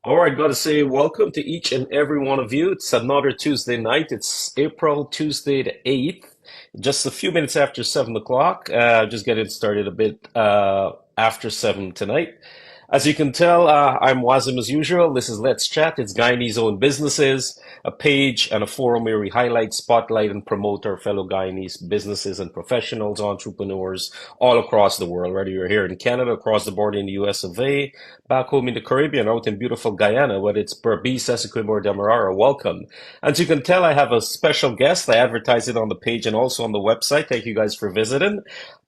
All right, got to say welcome to each and every one of you. It's another Tuesday night. It's April Tuesday the 8th, just a few minutes after 7 o'clock. Just getting started a bit after 7 tonight. As you can tell, I'm Wazim as usual. This is Let's Chat. It's Guyanese owned businesses, a page and a forum where we highlight, spotlight, and promote our fellow Guyanese businesses and professionals, entrepreneurs all across the world, whether you're here in Canada, across the border in the US of A, back home in the Caribbean, out in beautiful Guyana, whether it's Berbice, Essequibo, or Demerara, welcome. As you can tell, I have a special guest. I advertise it on the page and also on the website. Thank you guys for visiting.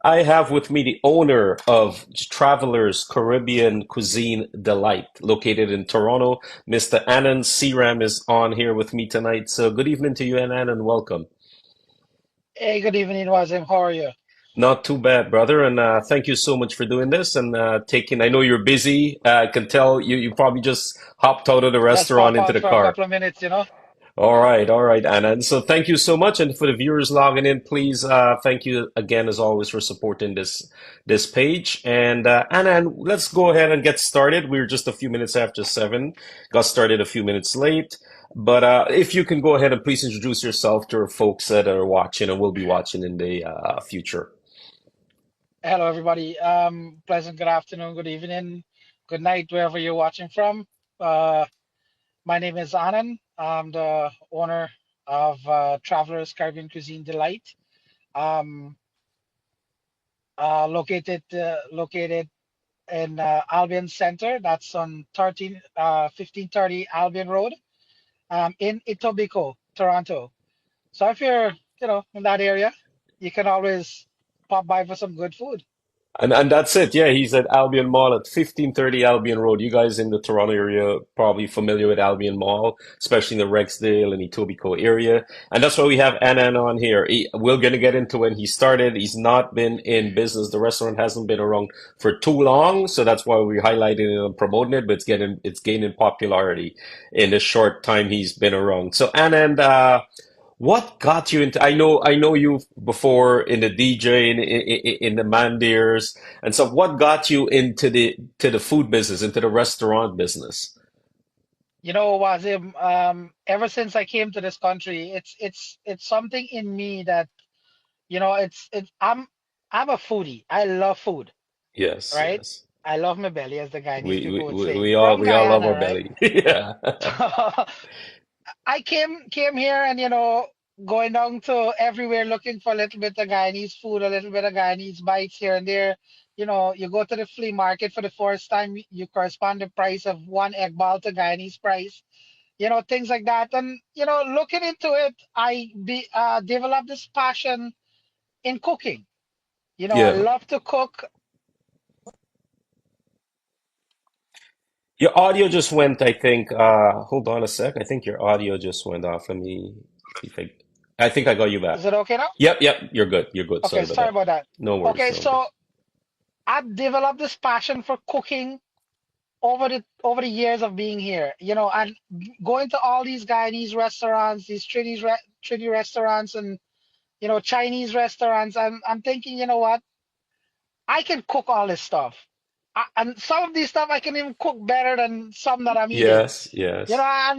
I have with me the owner of Travelers Caribbean Cuisine Delight, located in Toronto. Mr. Anand Seeram is on here with me tonight. So good evening to you, Anand, and welcome. Hey, good evening, Wazim. How are you? Not too bad, brother, and thank you so much for doing this and taking. I know you're busy. I can tell you probably just hopped out of the Just restaurant pop into out the for a car. couple of minutes. All right, Anna. And so thank you so much. And for the viewers logging in, please, thank you again, as always, for supporting this page. And Anna, let's go ahead and get started. We're just a few minutes after 7, got started a few minutes late. But if you can go ahead and please introduce yourself to our folks that are watching and will be watching in the future. Hello, everybody. Pleasant good afternoon, good evening, good night, wherever you're watching from. Uh, my name is Anand. I'm the owner of Travelers Caribbean Cuisine Delight, um, located in Albion Center. That's on 1530 Albion Road, in Etobicoke, Toronto. So if you're in that area, you can always pop by for some good food. And that's it. Yeah, he's at Albion Mall at 1530 Albion Road. You guys in the Toronto area probably familiar with Albion Mall, especially in the Rexdale and Etobicoke area. And that's why we have Anand on here. We're going to get into when he started. He's not been in business. The restaurant hasn't been around for too long, so that's why we're highlighting it and promoting it, but it's gaining popularity in the short time he's been around. So Anand, what got you into? I know you before in the DJ in the Mandirs, and so what got you into the food business, into the restaurant business? Wazim, ever since I came to this country, it's something in me that, I'm a foodie. I love food, Yes, right? yes. I love my belly, as the Guyanese We we people would we say. we all From we all love Guyana, our right? belly. Yeah. I came here and going down to everywhere looking for a little bit of Guyanese food, a little bit of Guyanese bites here and there. You go to the flea market for the first time, you correspond the price of one egg ball to Guyanese price, things like that. And looking into it, I developed this passion in cooking. I Yeah. love to cook. Your audio just went, I think, hold on a sec. I think your audio just went off. Let me see if I think I got you back. Is it okay now? Yep, you're good. You're good. Okay, Sorry about sorry that. about that. No worries, Okay, no worries. so I've developed this passion for cooking over the years of being here, and going to all these Guyanese restaurants, these Trini restaurants, and Chinese restaurants. I'm thinking, you know what? I can cook all this stuff, and some of these stuff I can even cook better than some that I'm eating. Yes, yes.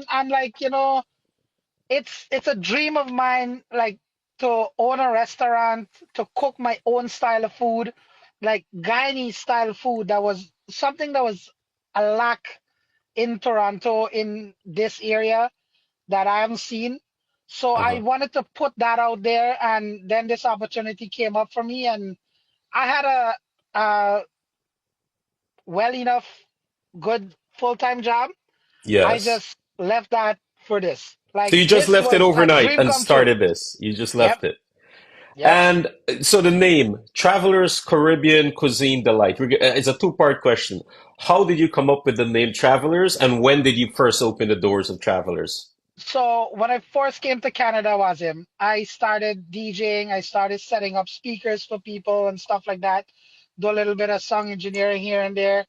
I'm like, it's a dream of mine, like to own a restaurant, to cook my own style of food, like Guyanese style food. That was something that was a lack in Toronto, in this area, that I haven't seen. So I Uh-huh. wanted to put that out there, and then this opportunity came up for me, and I had a well enough good full-time job. I Yes. just left that for this. So Like you just this left it was a overnight dream and come true. started this. You just Yep, left it. yep. And so the name, Travelers Caribbean Cuisine Delight. It's a two-part question. How did you come up with the name Travelers, and when did you first open the doors of Travelers? So when I first came to Canada, I started DJing. I started setting up speakers for people and stuff like that. Do a little bit of song engineering here and there.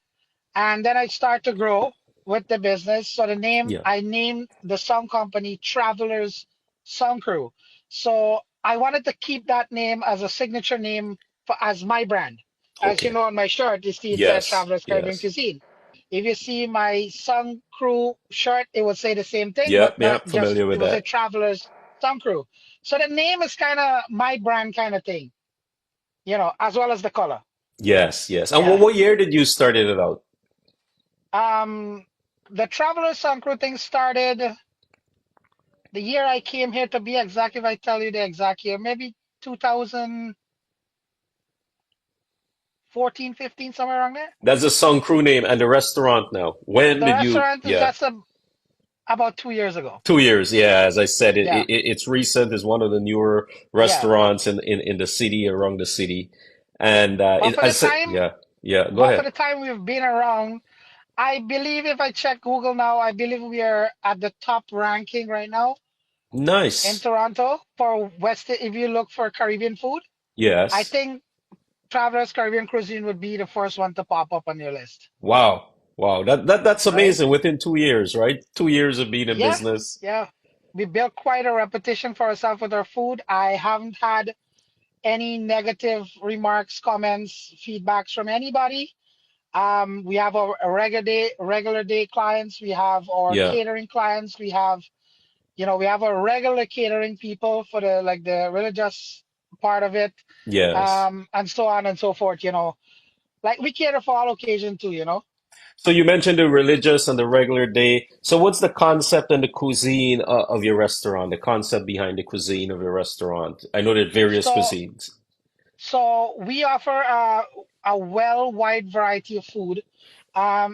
And then I start to grow with the business. So Yeah. I named the sound company Travelers Sound Crew. So I wanted to keep that name as a signature name as my brand. As you Okay. know, on my shirt, you see it says Yes. Travelers Caribbean Yes. Cuisine. If you see my Sun Crew shirt, it would say the same thing, but Yep, yep, just familiar with it was a that. Travelers Sun Crew. So the name is kind of my brand kind of thing, as well as the color. Yes, yes. And Yeah. what year did you started it out? Um, the Travelers Sun Crew thing started the year I came here, to be exact. If I tell you the exact year, maybe 2014, 15, somewhere around there. That's the song crew name and the restaurant now. When The did you? restaurant is Yeah, just about 2 years ago. 2 years. Yeah, as I said, Yeah. it's recent. It's one of the newer Yeah. restaurants in the city, around the city. And But for I the said, time, yeah, yeah. Go but for ahead. the time we've been around, I believe if I check Google now, I believe we are at the top ranking right now in Nice. Toronto for West. If you look for Caribbean food, I Yes. think Travelers Caribbean Cuisine would be the first one to pop up on your list, Wow. Wow. That's right? amazing. Within 2 years, right? 2 years of being in Yeah, business. yeah. We built quite a reputation for ourselves with our food. I haven't had any negative remarks, comments, feedbacks from anybody. We have our regular day clients. We have our Yeah. catering clients. We have our regular catering people for the religious part of it, Yes. and so on and so forth. Like we cater for all occasion too. So you mentioned the religious and the regular day. So what's the concept and the cuisine of your restaurant? The concept behind the cuisine of your restaurant? I know there are various So cuisines. so we offer a wide variety of food,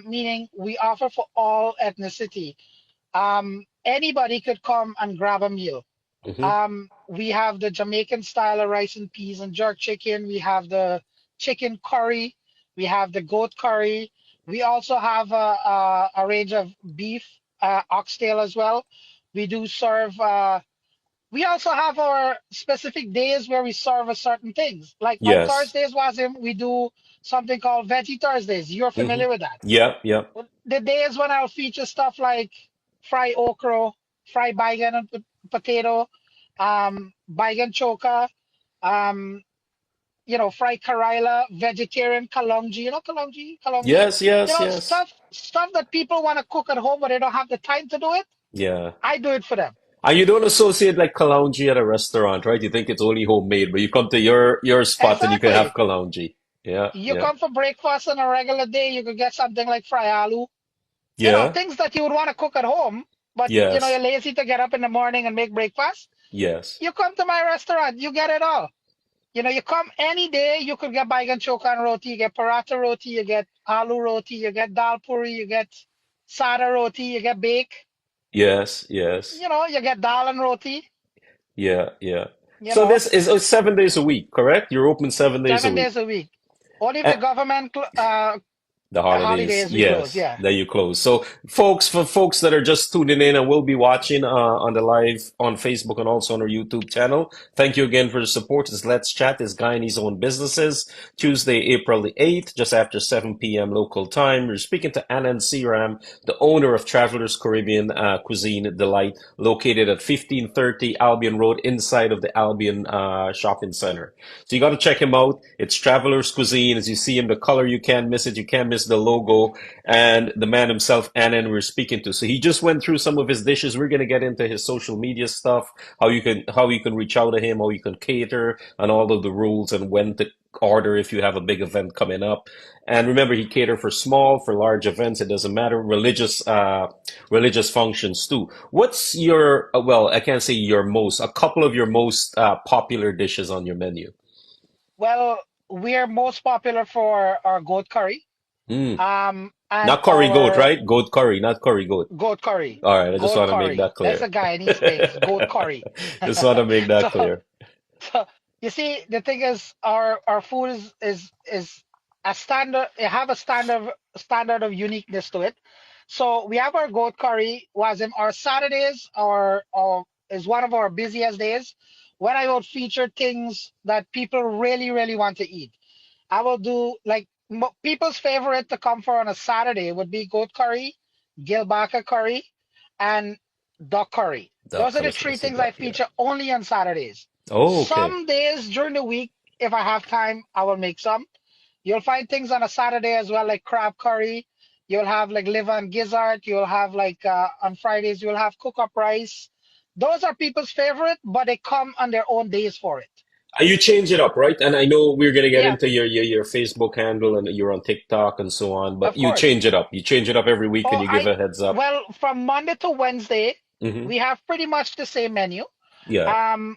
meaning we offer for all ethnicity. Anybody could come and grab a meal. Hmm. We have the Jamaican style of rice and peas and jerk chicken. We have the chicken curry. We have the goat curry. We also have a range of beef, oxtail as well. We do serve. We also have our specific days where we serve a certain things. Like on Yes. Thursdays, Wazim, we do something called Veggie Thursdays. You're Hmm. familiar with that? Yep, yep. The days when I'll feature stuff like fried okra, fried baigan and potato, baigan choka, um, fried karila, vegetarian kalonji. You know kalonji, kalonji. Yes, yes, yes. Stuff that people want to cook at home, but they don't have the time to do it. Yeah. I do it for them. And you don't associate like kalaunji at a restaurant, right? You think it's only homemade, but you come to your spot and you can have Exactly. kalaunji. Yeah, You yeah. come for breakfast on a regular day, you could get something like fry aloo. Yeah. Things that you would want to cook at home, but you're Yes. lazy to get up in the morning and make breakfast. Yes. You come to my restaurant, you get it all. You come any day, you could get baigan chokan roti, you get paratha roti, you get aloo roti, you get dal puri, you get sada roti, you get bake, Yes, yes. you get dal and roti, Yeah, yeah. you So know, this is 7 days a week, correct? You're open 7 days a 7 days week. a week. Only if Eh, the government the holidays, holidays we close, yes, yeah. that you close. So, for folks that are just tuning in and will be watching on the live on Facebook and also on our YouTube channel, thank you again for the support. It's Let's Chat, is Guyanese owned businesses. Tuesday, April the 8th, just after 7 p.m. local time. We're speaking to Anand Seeram, the owner of Travelers Caribbean Cuisine Delight, located at 1530 Albion Road, inside of the Albion Shopping Center. So you got to check him out. It's Traveler's Cuisine. As you see him, the color, you can't miss it. You can't miss the logo. And the man himself, Anand, we're speaking to. So he just went through some of his dishes. We're going to get into his social media stuff, how you can reach out to him, how you can cater, and all of the rules and when to order if you have a big event coming up. And remember, he cater for small, for large events. It doesn't matter. Religious functions too. What's your, well, I can't say a couple of your most popular dishes on your menu? Well, we're most popular for our goat curry, Mm. and Not curry goat, our right? Goat curry, not curry goat. goat curry. All right, I just Goat want to make curry. that That's clear. a Guyanese thing. It's goat curry. Just want to make that So, clear. so you see, the thing is, our food is a standard. It have a standard of uniqueness to it. So we have our goat curry. Was in our Saturdays, or is one of our busiest days, when I will feature things that people really really want to eat. I will do like people's favorite to come for on a Saturday would be goat curry, gilbaka curry, and duck curry. Duck Those are the curry, three spicy things I duck, yeah. feature only on Saturdays. Oh, okay. Some days during the week, if I have time, I will make some. You'll find things on a Saturday as well, like crab curry. You'll have like liver and gizzard. You'll have like on Fridays you'll have cook up rice. Those are people's favorite, but they come on their own days for it. You change it up, right? And I know we're gonna get Yeah, into your Facebook handle and you're on TikTok and so on, but of you course. change it up. You change it up every week and Oh, you give a heads up. well, from Monday to Wednesday, Hmm. we have pretty much the same menu. Yeah,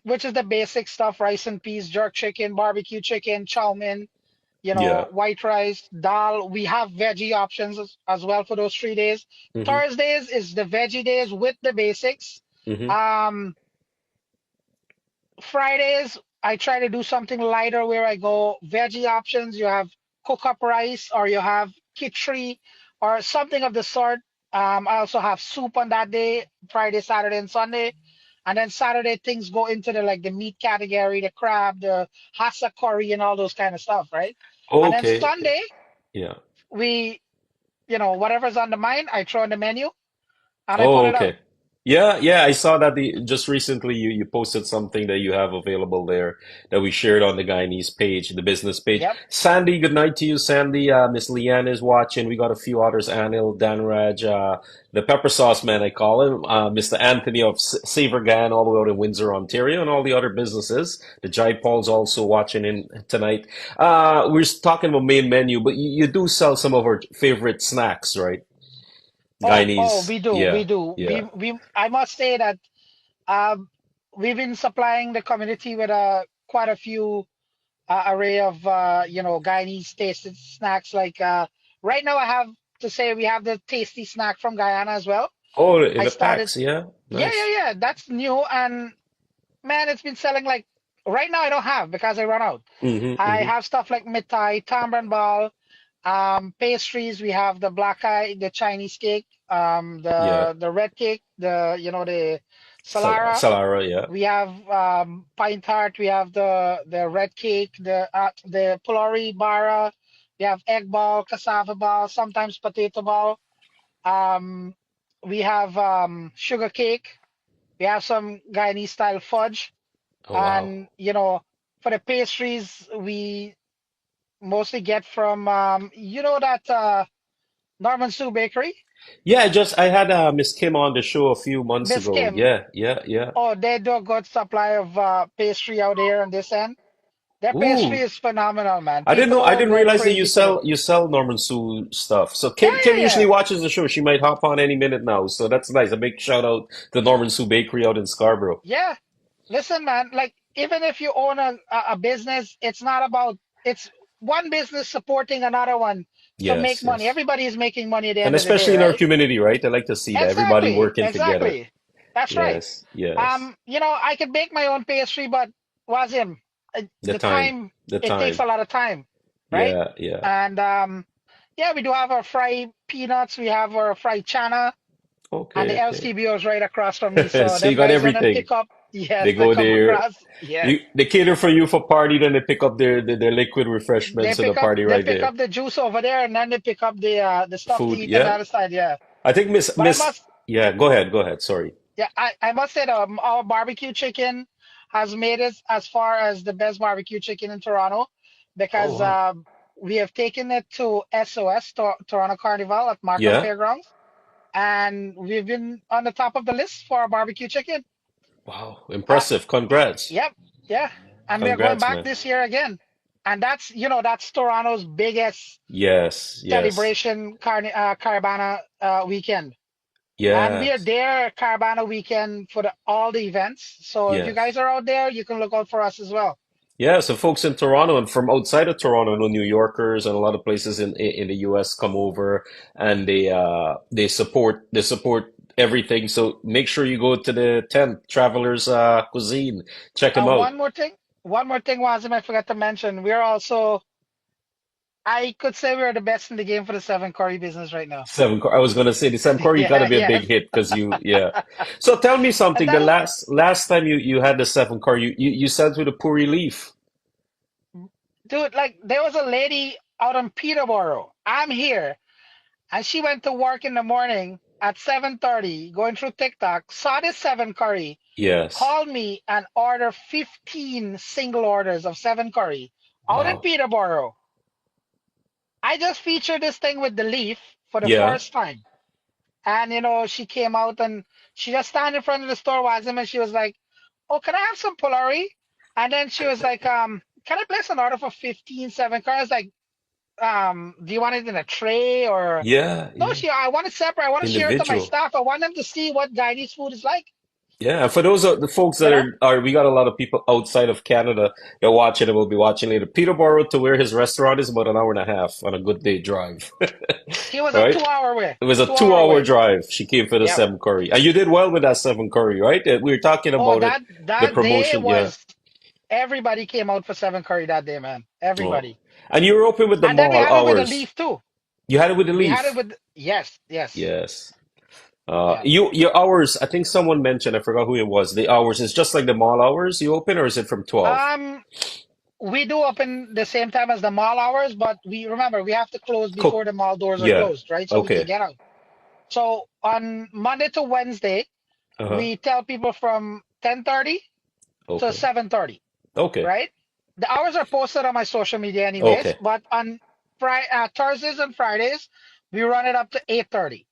Which is the basic stuff: rice and peas, jerk chicken, barbecue chicken, chow mein, yeah. white rice, dal. We have veggie options as well for those 3 days. Hmm. Thursdays is the veggie days with the basics. Hmm. Um, Fridays, I try to do something lighter where I go veggie options. You have cook up rice or you have khichdi or something of the sort. I also have soup on that day, Friday, Saturday, and Sunday. And then Saturday things go into the like the meat category, the crab, the hasa curry, and all those kind of stuff, right? And then Okay. Sunday, Yeah. we, whatever's on the mind, I throw in the menu and I put Oh, it out. okay. Yeah, yeah, I saw that just recently you posted something that you have available there that we shared on the Guyanese page, the business page. Yep. Sandy, good night to you, Sandy. Miss Leanne is watching. We got a few others, Anil, Danraj, the pepper sauce man, I call him, Mr. Anthony of Savergan, all the way out in Windsor, Ontario, and all the other businesses. The Jai Paul's also watching in tonight. We're talking about main menu, but you do sell some of our favorite snacks, right? Oh, Guyanese. we do, we Yeah, do. yeah. I must say that um, we've been supplying the community with quite a few array of Guyanese tasted snacks. Like right now, I have to say we have the tasty snack from Guyana as well. Oh, in I the started, packs, yeah. yeah, yeah, Nice. yeah. That's new, and man, it's been selling like right now. I don't have because I run out. Mm-hmm, I mm-hmm. have stuff like mitai, tamban ball, pastries. We have the black eye, the Chinese cake, Yeah. the red cake, the Salara. Salara, yeah. We have pine tart. We have the red cake, the pulori bara. We have egg ball, cassava ball, sometimes potato ball. Um, we have sugar cake. We have some Guyanese style fudge, Oh, wow. and for the pastries, we mostly get from that Norman Sue Bakery, Yeah, I had Miss Kim on the show a few months Miss ago. Kim. Yeah, yeah, yeah. Oh, they do a good supply of pastry out here on this end. Their pastry Ooh, is phenomenal, man. I didn't know. People I over didn't there realize that crazy for it. you sell Norman Sue stuff. So Yeah, Kim yeah, usually yeah. watches the show. She might hop on any minute now. So that's nice. A big shout out to Norman Sue Bakery out in Scarborough. Yeah. Listen, man, like even if you own a business, it's not about it's one business supporting another one to make Yes, money. yes. Everybody is making money at the And end of the day, especially in our right? community, right? I like to see that everybody Exactly, working together. exactly. That's right. Yes, yes. I could bake my own pastry, but Wazim, The the time, time the it takes time. a lot of time, right? Yeah, yeah. And yeah, we do have our fried peanuts, we have our fried chana, and Okay, the okay. LCBO is right across from me. So So you them got guys when them everything. pick up, yes, They they go come there. across, yes. They cater for you for party, then they pick up their liquid refreshments to the party They right pick there. up the juice over there, and then they pick up the stuff to Food, eat on the yeah. other side. Yeah, I think but I must Yeah. Go ahead. Sorry. yeah I must say our barbecue chicken has made it as far as the best barbecue chicken in Toronto Oh because wow. we have taken it to SOS Toronto Carnival at Markham Yeah. Fairgrounds, and we've been on the top of the list for our barbecue chicken. Wow. Uh, Impressive. Congrats. yep, yeah, and we are going Congrats, back man. this year again, and that's Toronto's biggest Yes. Yes. celebration Caravana weekend. And we are Yes. there Caravana weekend for all the events. So if you Yes. guys are out there, you can look out for us as well. Yeah, so folks in Toronto and from outside of Toronto, I know New Yorkers and a lot of places in the US come over and they support everything. So make sure you go to the tent, Travelers Cuisine. Check them out. One more thing, Wazim, I forgot to mention. We're also, I could say we're the best in the game for the seven curry business right now. I was gonna say the Sam Corey got to Yeah, be a big yes. hit because yeah. So tell me And something. The that'll last time you had the seven car, you sent with a puri leaf. do it like there was a lady out in Peterborough. I'm here. And she went to work in the morning at 7:30, going through TikTok, saw this seven curry, Yes. called me and ordered 15 single orders of seven curry out in Wow. Peterborough. I just featured this thing with the leaf for the Yeah. first time. And she came out and she just stand in front of the store, Wazim, and she was like, "Oh, can I have some pulari?" And then she was like, "Can I place an order for 15 7 cars?" Like, do you want it in a tray or Yeah. no? Yeah. I want it separate. I want to share it to my Individual. staff. I want them to see what Guyanese food is like. Yeah, and for those the folks You that know, we got a lot of people outside of Canada that watch it and will be watching later. Peterborough to where his restaurant is about an hour and a half on a good day drive. he was a Right? 2 hour way, It was a 2 hour 2 hour away. drive. She came for the Yep. seven curry. And you did well with that seven curry, right? We were talking Oh, about it, the that day promotion, yeah. was everybody came out for 7 curry that day, man. Oh. Everybody. And you were open with the And then we mall had it with the hours. leaf too. You had it with the We had it leaf. with yes, yes, Yes. yeah. Your hours, I think someone mentioned, I forgot who it was. The hours is just like the mall hours you open, or is it from 12? Um, we do open the same time as the mall hours, but we have to close before Cool. the mall doors are Yeah. closed, right? So we can Okay. get out. So on Monday to Wednesday, Uh-huh. we tell people from 10:30 to Okay. 7:30, Okay. right? The hours are posted on my social media anyways, Okay. but on Thursdays and Fridays, we run it up to 8:30.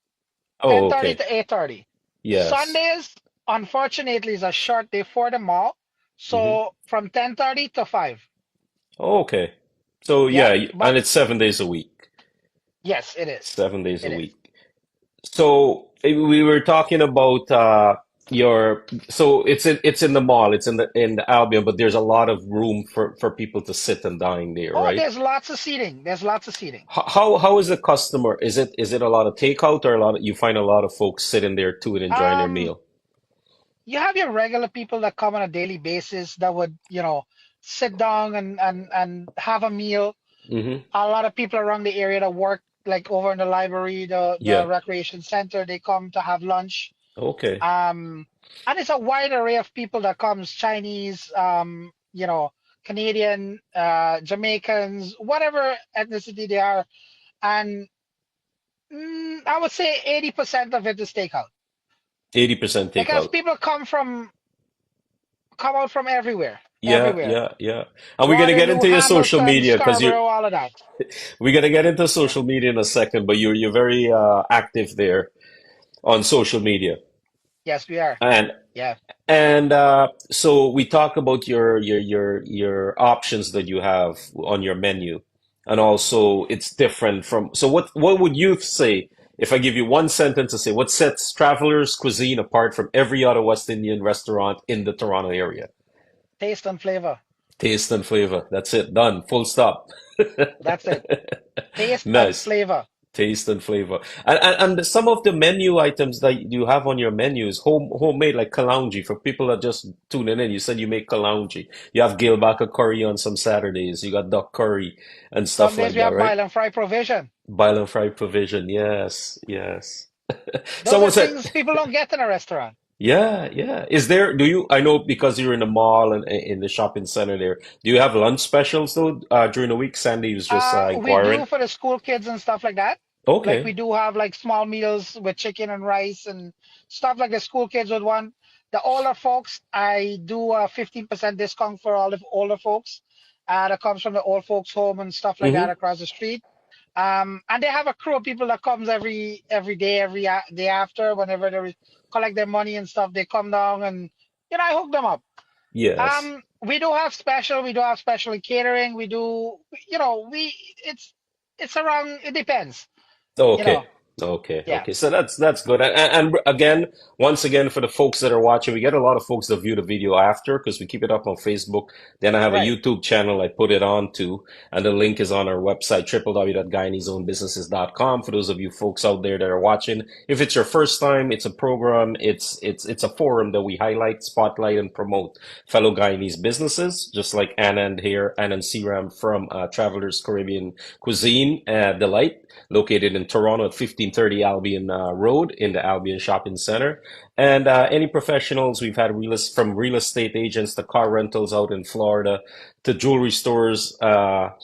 Oh, 10:30 okay. to 8:30. Yes. Sundays, unfortunately, is a short day for the mall. Hmm. So from 10:30 to 5. Okay. So Yep. yeah, and But it's 7 days a week. yes, it is. 7 days a It is. week. So we were talking about your so it's in the mall, it's in the Albion, but there's a lot of room for people to sit and dine there, Oh, right? there's lots of seating. There's lots of seating. How is the customer? Is it a lot of takeout or a lot of, you find a lot of folks sitting there too and enjoying their Um, meal? you have your regular people that come on a daily basis that would, sit down and have a meal. Hmm. A lot of people around the area that work like over in the library, the Yeah. recreation center, they come to have lunch. Okay. Um, and it's a wide array of people that comes, Chinese, Canadian, Jamaicans, whatever ethnicity they are. And I would say 80% of it is takeout 80% because takeout. people come out from everywhere, Yeah, everywhere. yeah, yeah. And we're gonna get Waterloo, into your social Hamilton, media because Scarborough, all of that. we're gonna get into Yeah. social media in a second, but you're very active there on social media. Yes, we are. And Yeah. so we talk about your options that you have on your menu, and also it's different from. So what would you say if I give you one sentence to say what sets Traveler's Cuisine apart from every other West Indian restaurant in the Toronto area? Taste and flavor. Taste and flavor. That's it. Done. Full stop. That's it. Taste and Nice. flavor. Taste and flavor. And some of the menu items that you have on your menu is homemade, like kalaunji. For people that just tuning in, you said you make kalaunji. You have gilbaka curry on some Saturdays. You got duck curry and Some stuff days like we that, have right? bile and fry provision. Bile and fry provision. Yes, yes. Those Someone are said, things people don't get in a restaurant. yeah, yeah. Do you, I know because you're in the mall and in the shopping center there, do you have lunch specials though, during the week? Sandy was just We inquiring. do for the school kids and stuff like that. Like we Okay. do have like small meals with chicken and rice and stuff like the school kids would want. The older folks, I do a 15% discount for all the older folks. That comes from the old folks home and stuff like that Mm-hmm. across the street. And they have a crew of people that comes every day, day after, whenever they collect their money and stuff, they come down and I hook them up. Yes. We do have special in catering. We do, we it's around. It depends, you know. Okay. Okay. Yeah, Okay. So that's good. And again, once again, for the folks that are watching, we get a lot of folks that view the video after because we keep it up on Facebook. Then I have a right. YouTube channel I put it on to, and the link is on our website, www.guyaneseownedbusinesses.com. For those of you folks out there that are watching, if it's your first time, it's a program. It's a forum that we highlight, spotlight, and promote fellow Guyanese businesses, just like Anand here, Anand Seeram from Travelers Caribbean Cuisine Delight, located in Toronto at 1530 Albion Road in the Albion Shopping Center. And any professionals, we've had from real estate agents to car rentals out in Florida to jewelry stores out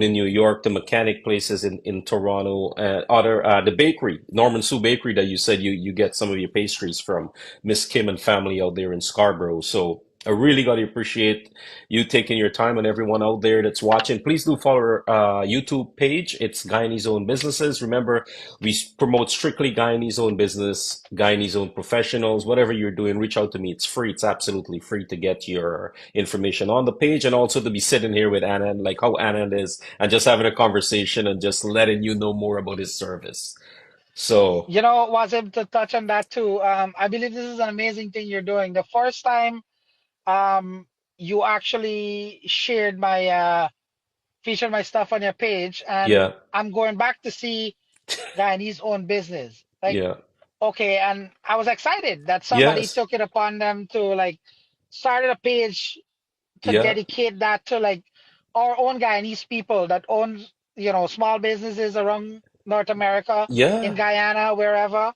in New York to mechanic places in Toronto, the bakery, Norman Sue Bakery that you said you get some of your pastries from, Miss Kim and family out there in Scarborough. So I really got to appreciate you taking your time, and everyone out there that's watching. Please do follow our YouTube page. It's Guyanese Own Businesses. Remember, we promote strictly Guyanese Own Business, Guyanese Own Professionals. Whatever you're doing, reach out to me. It's free. It's absolutely free to get your information on the page, and also to be sitting here with Anand, like how Anand is, and just having a conversation and just letting you know more about his service. So, You know, Wazim, to touch on that too, I believe this is an amazing thing you're doing. The first time you actually featured my stuff on your page, and yeah, I'm going back to see Guyanese own business. Like, yeah, okay, and I was excited that somebody yes, took it upon them to like started a page to yeah, dedicate that to like our own Guyanese people that own, small businesses around North America, in yeah, Guyana, wherever.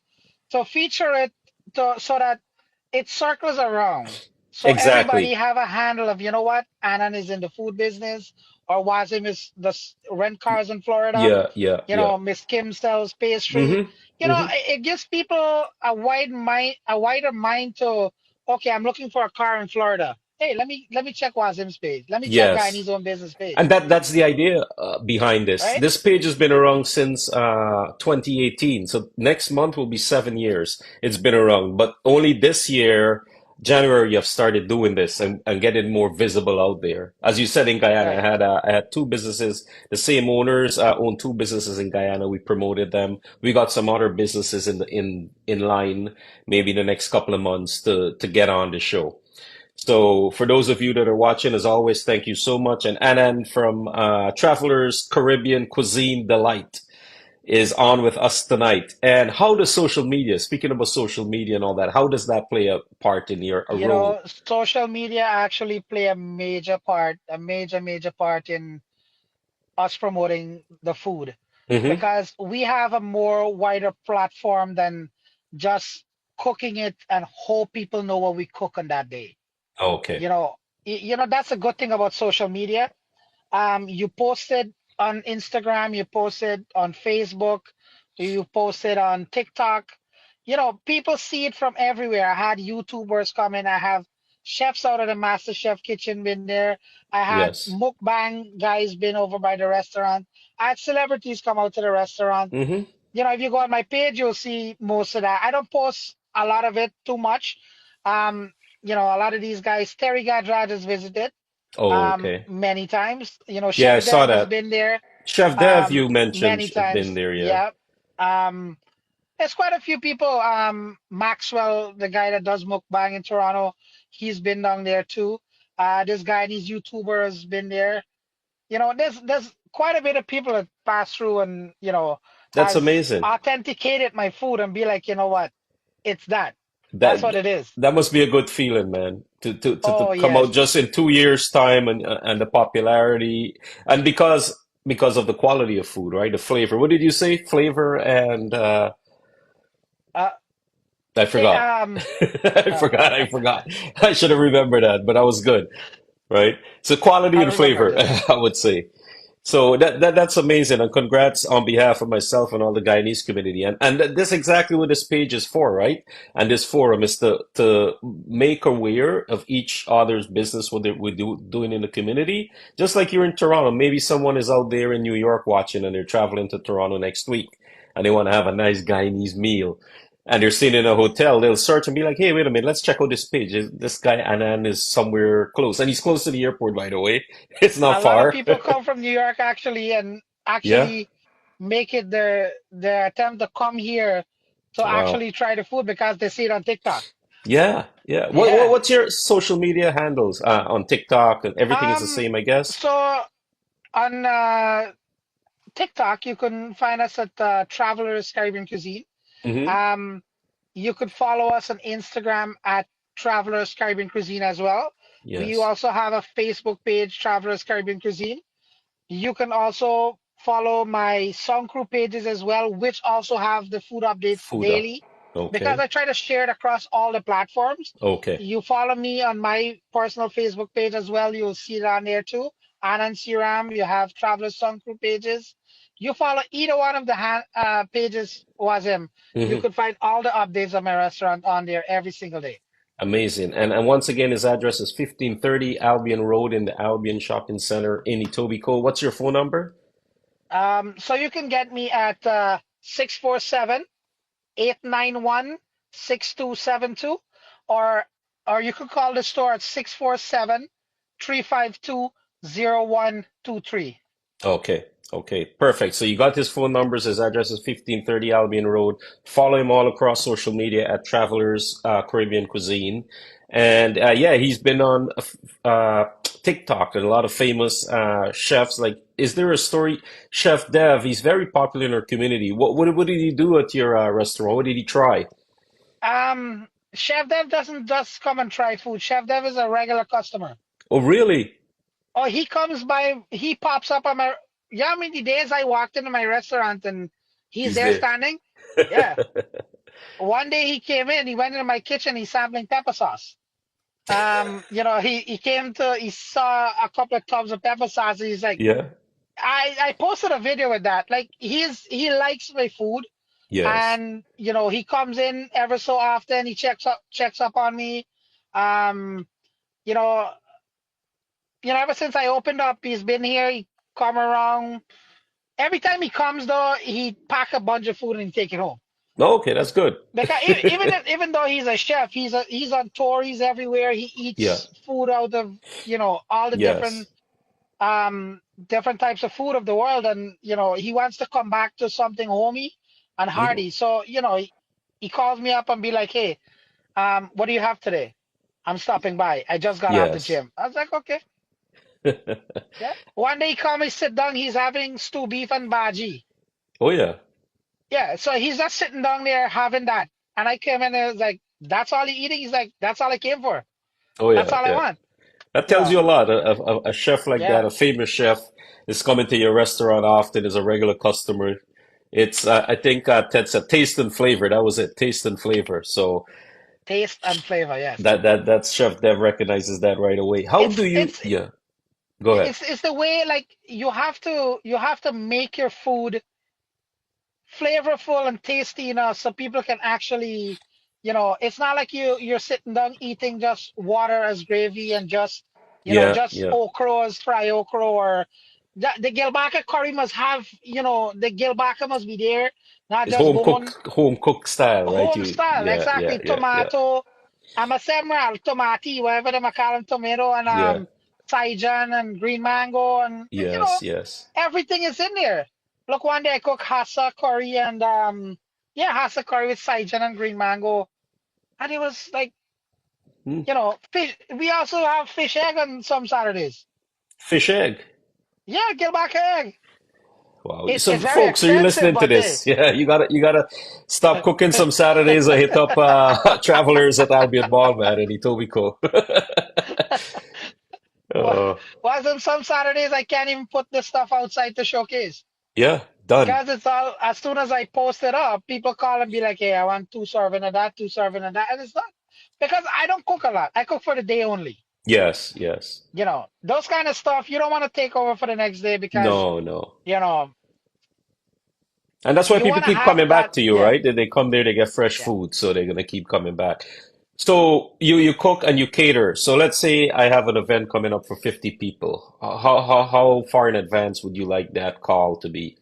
So feature it so that it circles around. So everybody exactly. have a handle of, you know what, Anand is in the food business, or Wazim is rent cars in Florida. Yeah, yeah, yeah. Miss Kim sells pastry. Mm-hmm. Mm-hmm. It gives people a wider mind to, okay, I'm looking for a car in Florida. Hey, let me check Wazim's page. Let me check Yes. Guyanese own business page, And that's the idea behind this. right? This page has been around since 2018. So next month will be 7 years. It's been around, but only this year, January, I've started doing this and getting more visible out there. As you said in Guyana, Right. I had two businesses. The same owners own two businesses in Guyana. We promoted them. We got some other businesses in line, maybe the next couple of months to get on the show. So for those of you that are watching, as always, thank you so much. And Anand from Travelers Caribbean Cuisine Delight is on with us tonight. And how does social media, speaking about social media and all that, how does that play a part in your a role? Social media actually play a major part, a major, major part in us promoting the food Hmm. because we have a more wider platform than just cooking it and hope people know what we cook on that day. Okay. That's a good thing about social media. You posted on Instagram, you posted on Facebook, you posted on TikTok. People see it from everywhere. I had YouTubers come in. I have chefs out of the Master Chef kitchen been there. I had Yes. mukbang guys been over by the restaurant. I had celebrities come out to the restaurant. Hmm. If you go on my page, you'll see most of that. I don't post a lot of it too much. A lot of these guys, Terry Gadrad has visited Oh, okay. many times. Yeah, I Chef saw Dev has that. been there Chef Dev, you many mentioned, have been times. there, yeah. Yeah. Um, there's quite a few people. Maxwell, the guy that does mukbang in Toronto, he's been down there too. This guy and his YouTuber has been there. There's quite a bit of people that pass through and That's has amazing. authenticated my food and be like, you know what, it's that. That's That what it is. that must be a good feeling, man. To Oh come out yes. just in 2 years' time and the popularity and because of the quality of food, right? The flavor. What did you say? Flavor and Uh, I eh, forgot. um, I uh, forgot. I forgot. I should have remembered that, but I was good, right? So quality I and remember flavor, this. I would say. So that's amazing, and congrats on behalf of myself and all the Guyanese community. And this is exactly what this page is for, right? And this forum is to make aware of each other's business, what we're doing in the community. Just like you're in Toronto, maybe someone is out there in New York watching, and they're traveling to Toronto next week, and they want to have a nice Guyanese meal. And they're sitting in a hotel, they'll search and be like, "Hey, wait a minute, let's check out this page. This guy Anand is somewhere close, and he's close to the airport, by the way. It's not A lot of far." people come from New York actually and Yeah. actually make it their attempt to come here to Wow. actually try the food because they see it on TikTok. Yeah, yeah. Yeah. What's your social media handles on TikTok? And everything is the Um. same, I guess. So on TikTok, you can find us at Travelers Caribbean Cuisine. Hmm. Um. You could follow us on Instagram at Travelers Caribbean Cuisine as well. We Yes. also have a Facebook page, Travelers Caribbean Cuisine. You can also follow my song crew pages as well, which also have the food updates Food up. daily because Okay. I try to share it across all the platforms. Okay. You follow me on my personal Facebook page as well. You'll see it on there too. Anand Seeram, you have Traveler Song Crew pages. You follow either one of the pages, Wazim. You Hmm. could find all the updates of my restaurant on there every single day. Amazing. And once again, his address is 1530 Albion Road in the Albion Shopping Center in Etobicoke. What's your phone number? So you can get me at 647-891-6272, or you could call the store at 647-352-0123. Okay. Okay. Perfect. So you got his phone numbers. His address is 1530 Albion Road. Follow him all across social media at Travelers Caribbean Cuisine. And yeah, he's been on TikTok and a lot of famous chefs. Like, is there a story? Chef Dev, he's very popular in our community. What did he do at your restaurant? What did he try? Chef Dev doesn't just come and try food. Chef Dev is a regular customer. Oh, really? Oh, he comes by, he pops up on my, yeah, how many days I walked into my restaurant and he's He's there there. standing? Yeah. One day he came in, he went into my kitchen, he's sampling pepper sauce. He came to, he saw a couple of tubs of pepper sauce. And he's like, Yeah. I posted a video with that. Like he likes my food, Yes. and he comes in ever so often. He checks up on me. Um, you know, ever since I opened up, he's been here. He come around. Every time he comes though, he pack a bunch of food and take it home. Okay, that's good. Because even though he's a chef, he's on tour, he's everywhere. He Yeah. eats food out of all the Yes. different types of food of the world, and he wants to come back to something homey and Mhm. hearty. So he calls me up and be like, hey, what do you have today? I'm stopping by. I just got out the Yes. gym. I was like, okay. Yeah. One day he come, he sit down, he's having stew beef and bhaji. Oh yeah. Yeah, so he's just sitting down there having that. And I came in and I was like, that's all he eating? He's like, that's all I came for. Oh That's yeah. all I Yeah. want. That You tells know, you a lot. A chef like that, yeah. a famous chef, is coming to your restaurant often, is a regular customer. It's I think Ted said taste and flavor. That was it, taste and flavor. So Taste and flavor, yes. that Chef Dev recognizes that right away. How do It's you? it's Yeah. Go ahead. it's the way, like, you have to make your food flavorful and tasty enough so people can actually, it's not like you're sitting down eating just water as gravy and just, Yeah. just Yeah. okra as fry okra, or the gilbaka curry must have, the gilbaka must be there, not It's just bone. home cooked style, right? Home You. style, Yeah. Yeah. exactly. Yeah. Yeah. Tomato, I'm a several tomati, whatever they call them, tomato and Yeah. Saijan and green mango, and Yes. Yes. everything is in there. Look, one day I cook hassa curry and yeah, hassa curry with Saijan and green mango, and it was like, Hmm. fish. We also have fish egg on some Saturdays. Fish egg. Yeah, gilbaka egg. Wow. It's So very folks, are you expensive, listening to but hey. this? Yeah, you gotta stop cooking some Saturdays or hit up Travelers at Albion Mall, man, in Etobicoke. Well, uh, some Saturdays I can't even put this stuff outside to showcase. yeah, done. Because it's all, as soon as I post it up, people call and be like, hey, I want two serving of that, two serving of that. And it's not because I don't cook a lot. I cook for the day only. Yes, yes. Those kind of stuff you don't want to take over for the next day because, No, no. you know, And that's why you people want to keep have coming that. back to you, Yeah. right? They come there, they get fresh Yeah. food, so they're gonna keep coming back. So you cook and you cater. So let's say I have an event coming up for 50 people. How far in advance would you like that call to be?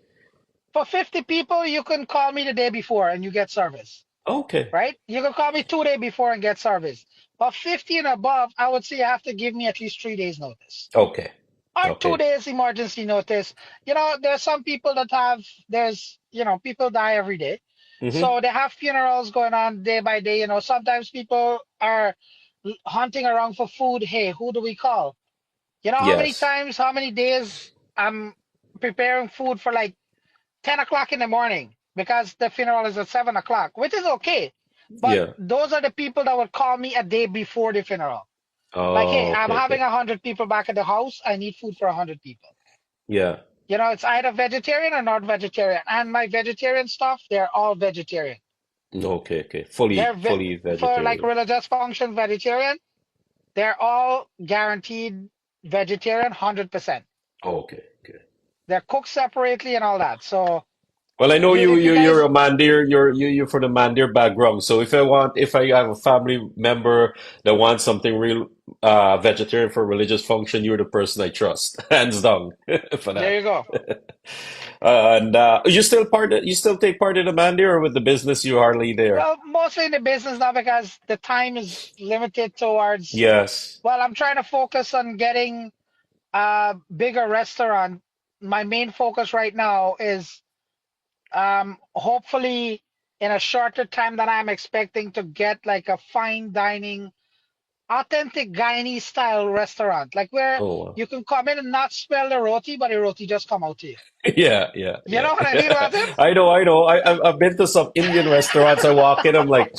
For 50 people, you can call me the day before and you get service, Okay. right? You can call me 2 days before and get service. But 50 and above, I would say you have to give me at least 3 days notice. Okay. Or two Okay. days emergency notice. There's some people that people die every day. Mm-hmm. So they have funerals going on day by day. Sometimes people are hunting around for food. Hey, who do we call? How many Yes. times, how many days I'm preparing food for like 10 o'clock in the morning because the funeral is at 7 o'clock, which is okay. But Yeah. those are the people that would call me a day before the funeral. Like, hey, Oh, I'm okay, having okay. 100 people back at the house. I need food for 100 people. Yeah. It's either vegetarian or not vegetarian. And my vegetarian stuff, they're all vegetarian. Okay, okay. Fully, They're fully for like vegetarian. religious function vegetarian. They're all guaranteed vegetarian, 100%. Okay, okay. They're cooked separately and all that. So Well, I know You, if you you're guys, a Mandir, you're from the Mandir background. So if I have a family member that wants something real vegetarian for a religious function, you're the person I trust, hands down, for there that. you go. And you still take part in the Mandir, or with the business you hardly there? Well, mostly in the business now because the time is limited towards, Yes. well, I'm trying to focus on getting a bigger restaurant. My main focus right now is hopefully in a shorter time than I'm expecting to get like a fine dining, authentic Guyanese style restaurant, like where Oh, wow. you can come in and not smell the roti, but the roti just come out to you. Yeah, yeah, You yeah, know what I mean, yeah. Wazim? I know, I know. I've been to some Indian restaurants. I walk in, I'm like,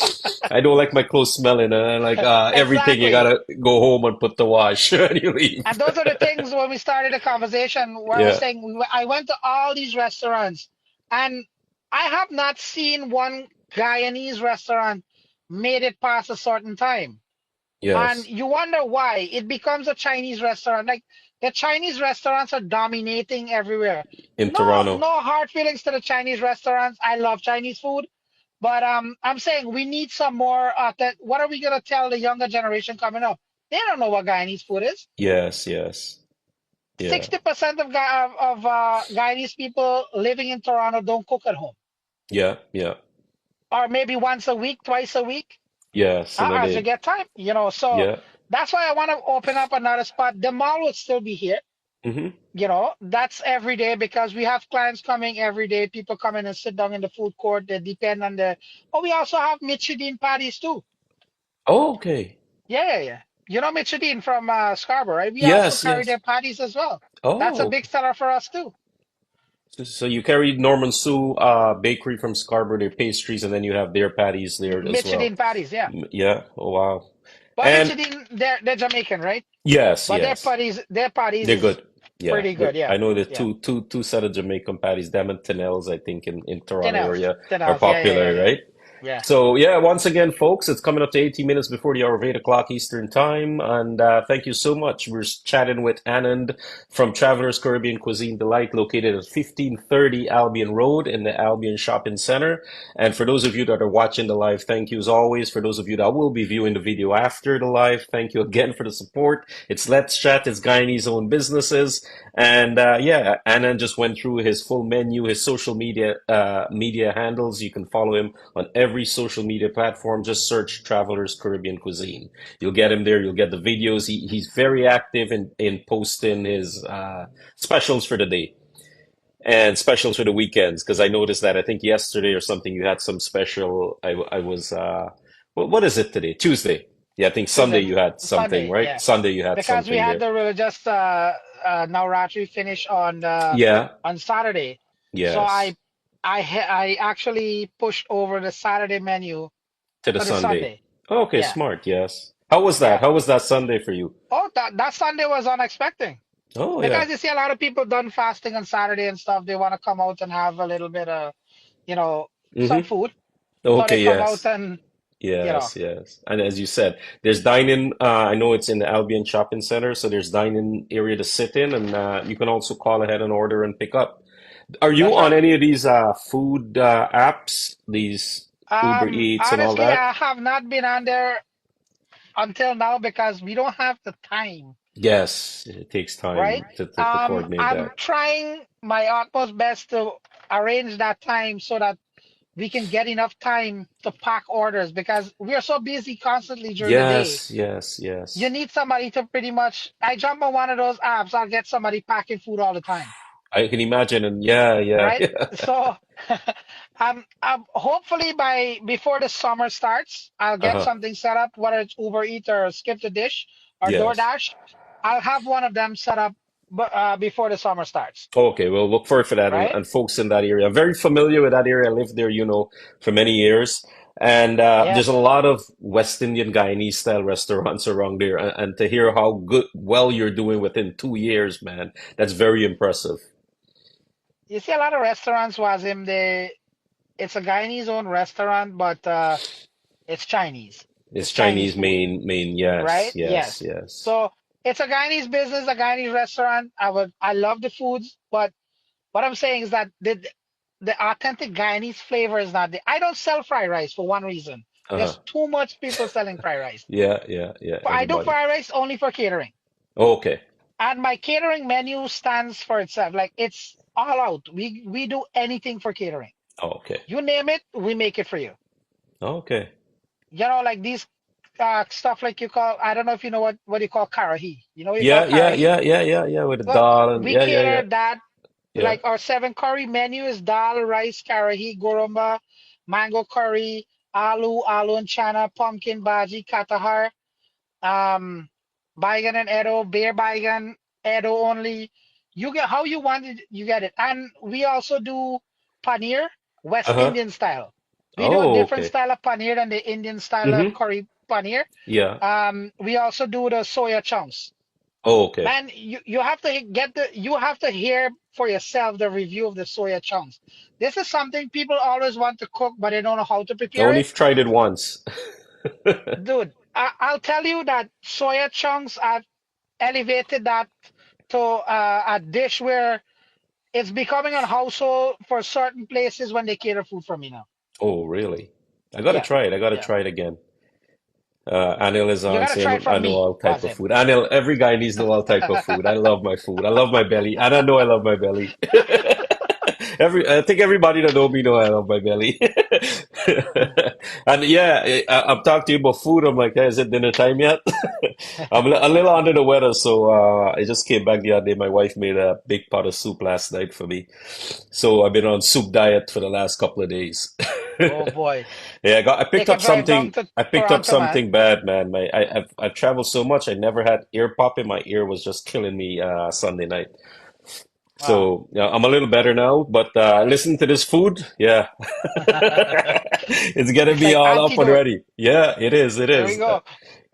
I don't like my clothes smelling, and I'm like, everything you Exactly. gotta go home and put to wash when you leave. And those are the things when we started the conversation where I was Yeah, saying I went to all these restaurants and I have not seen one Guyanese restaurant made it past a certain time. And yes. you wonder why. It becomes a Chinese restaurant. Like the Chinese restaurants are dominating everywhere. In No, Toronto. no hard feelings to the Chinese restaurants. I love Chinese food. But I'm saying we need some more. What are we gonna tell the younger generation coming up? They don't know what Guyanese food is. Yes, yes. Yeah, 60% of Guyanese people living in Toronto don't cook at home, yeah, yeah. or maybe once a week, twice a week, Yes, and then as you they, get time. So yeah. that's why I want to open up another spot. The mall will still be here. Hmm. That's every day because we have clients coming every day. People come in and sit down in the food court. They depend on the. Oh, we also have Michelin parties too. Oh, okay. Yeah, yeah, yeah. You know Michelin from Scarborough, right? We also Yes, carry their yes. parties as well. That's a Oh, big seller for us too. so you carried Norman Sue Bakery from Scarborough, their pastries, and then you have their patties there as well. Michelin parties, yeah. Yeah. Oh, wow. But And Michelin, they're Jamaican, right? yes, But yes. their parties They're is good. Yeah. pretty good, I yeah, know the yeah. two set of Jamaican patties, them and Tennell's, I think in Toronto Tenels, area are Tenels, yeah, yeah, yeah, popular, yeah, right? yeah. So yeah, once again, folks, it's coming up to 18 minutes before the hour of 8 o'clock Eastern time, and thank you so much. We're chatting with Anand from Travelers Caribbean Cuisine Delight, located at 1530 Albion Road in the Albion Shopping Center. And for those of you that are watching the live, thank you as always. For those of you that will be viewing the video after the live, thank you again for the support. It's Let's Chat, it's Guyanese own businesses. And yeah, Anand just went through his full menu, his social media handles. You can follow him on every social media platform. Just search Travelers Caribbean Cuisine. You'll get him there. You'll get the videos. He's very active in posting his specials for the day and specials for the weekends. Because I noticed that I think yesterday or something you had some special. I was what is it today? Tuesday. Yeah, I think Sunday Tuesday, you had something, Sunday, right? yeah. Sunday you had Because we something had there. the religious Navratri finish Yeah. on Saturday, so Yes. I actually pushed over the Saturday menu To the to the Sunday. Sunday. Okay, Yeah, smart. Yes. How was that? yeah. How was that Sunday for you? Oh, that Sunday was unexpected. Oh yeah. Because you see a lot of people done fasting on Saturday and stuff. They want to come out and have a little bit of, some Mm-hmm. food. So they Okay, come out yes. and, you know, Yes, yes. And as you said, there's dining. I know it's in the Albion Shopping Center, so there's dining area to sit in, and you can also call ahead and order and pick up. Are you that's on right. any of these food apps, these Uber Eats and all Honestly, that? I have not been on there until now because we don't have the time, Yes, it takes right? time to coordinate I'm that. trying my utmost best to arrange that time so that we can get enough time to pack orders because we are so busy constantly during the day. Yes, yes, You yes. need somebody to pretty much. I jump on one of those apps, I'll get somebody packing food all the time, I can imagine, and yeah, yeah, right? yeah. So, I'm hopefully by before the summer starts, I'll get Uh-huh. something set up, whether it's Uber Eats or Skip the Dish or Yes. DoorDash. I'll have one of them set up, before the summer starts, Okay, well, look forward for that right? and folks in that area. I'm very familiar with that area. I lived there, for many years. And there's a Yes. lot of West Indian Guyanese style restaurants around there. And to hear how well you're doing within 2 years, man, that's very impressive. You see a lot of restaurants, Wazim, it's a Guyanese owned restaurant, but it's Chinese. It's It's Chinese Chinese food. main, yes, Right? yes, Yes. yes. So it's a Guyanese business, a Guyanese restaurant. I love the foods, but what I'm saying is that the authentic Guyanese flavor is not there. I don't sell fried rice for one reason. Uh-huh. There's too much people selling fried rice. Yeah, yeah, yeah. But I do Everybody. fried rice only for catering. Okay. And my catering menu stands for itself. Like it's all out. We do anything for catering. Okay. You name it, we make it for you. Okay. You know, like these stuff like you call, I don't know if you know what you call karahi. You know what you call Yeah, yeah, karahi? yeah, yeah, yeah, yeah. With the Well, dal and we yeah, yeah, yeah, cater that. yeah. Like our seven curry menu is dal, rice, karahi, goromba, mango curry, aloo and chana, pumpkin bhaji, katahar, um, baigan and edo, bear baigan, edo only. You get how you want it, you get it. And we also do paneer, West Uh-huh. Indian style. We do a Oh, different okay. style of paneer than the Indian style of Mm-hmm. curry paneer. Yeah. We also do the soya chunks. Oh, okay. Man, you have to you have to hear for yourself the review of the soya chunks. This is something people always want to cook, but they don't know how to I prepare only it. tried it once. Dude, I'll tell you that soya chunks, I've elevated that to a dish where it's becoming a household for certain places when they cater food for me now. Oh, really? I gotta Yeah, try it. I gotta yeah. try it again. Anil is You on gotta try it saying I from know me, all type of Wazim. food. Anil, every guy needs to know all type of food. I love my food. I love my belly, and I know I love my belly. I think everybody that know me know I love my belly. And yeah, I'm talking to you about food. I'm like, hey, is it dinner time yet? A little under the weather, so I just came back the other day. My wife made a big pot of soup last night for me, so I've been on soup diet for the last couple of days. Oh boy. Yeah, I Take picked a up drive down something. to I picked up Toronto, man. something bad, man. I've traveled so much. I never had ear pop in my ear was just killing me Sunday night. Wow. So yeah, I'm a little better now, but listen to this food. Yeah, it's gonna It's be like all up and antidote. ready. Yeah, it is. It There we is. go.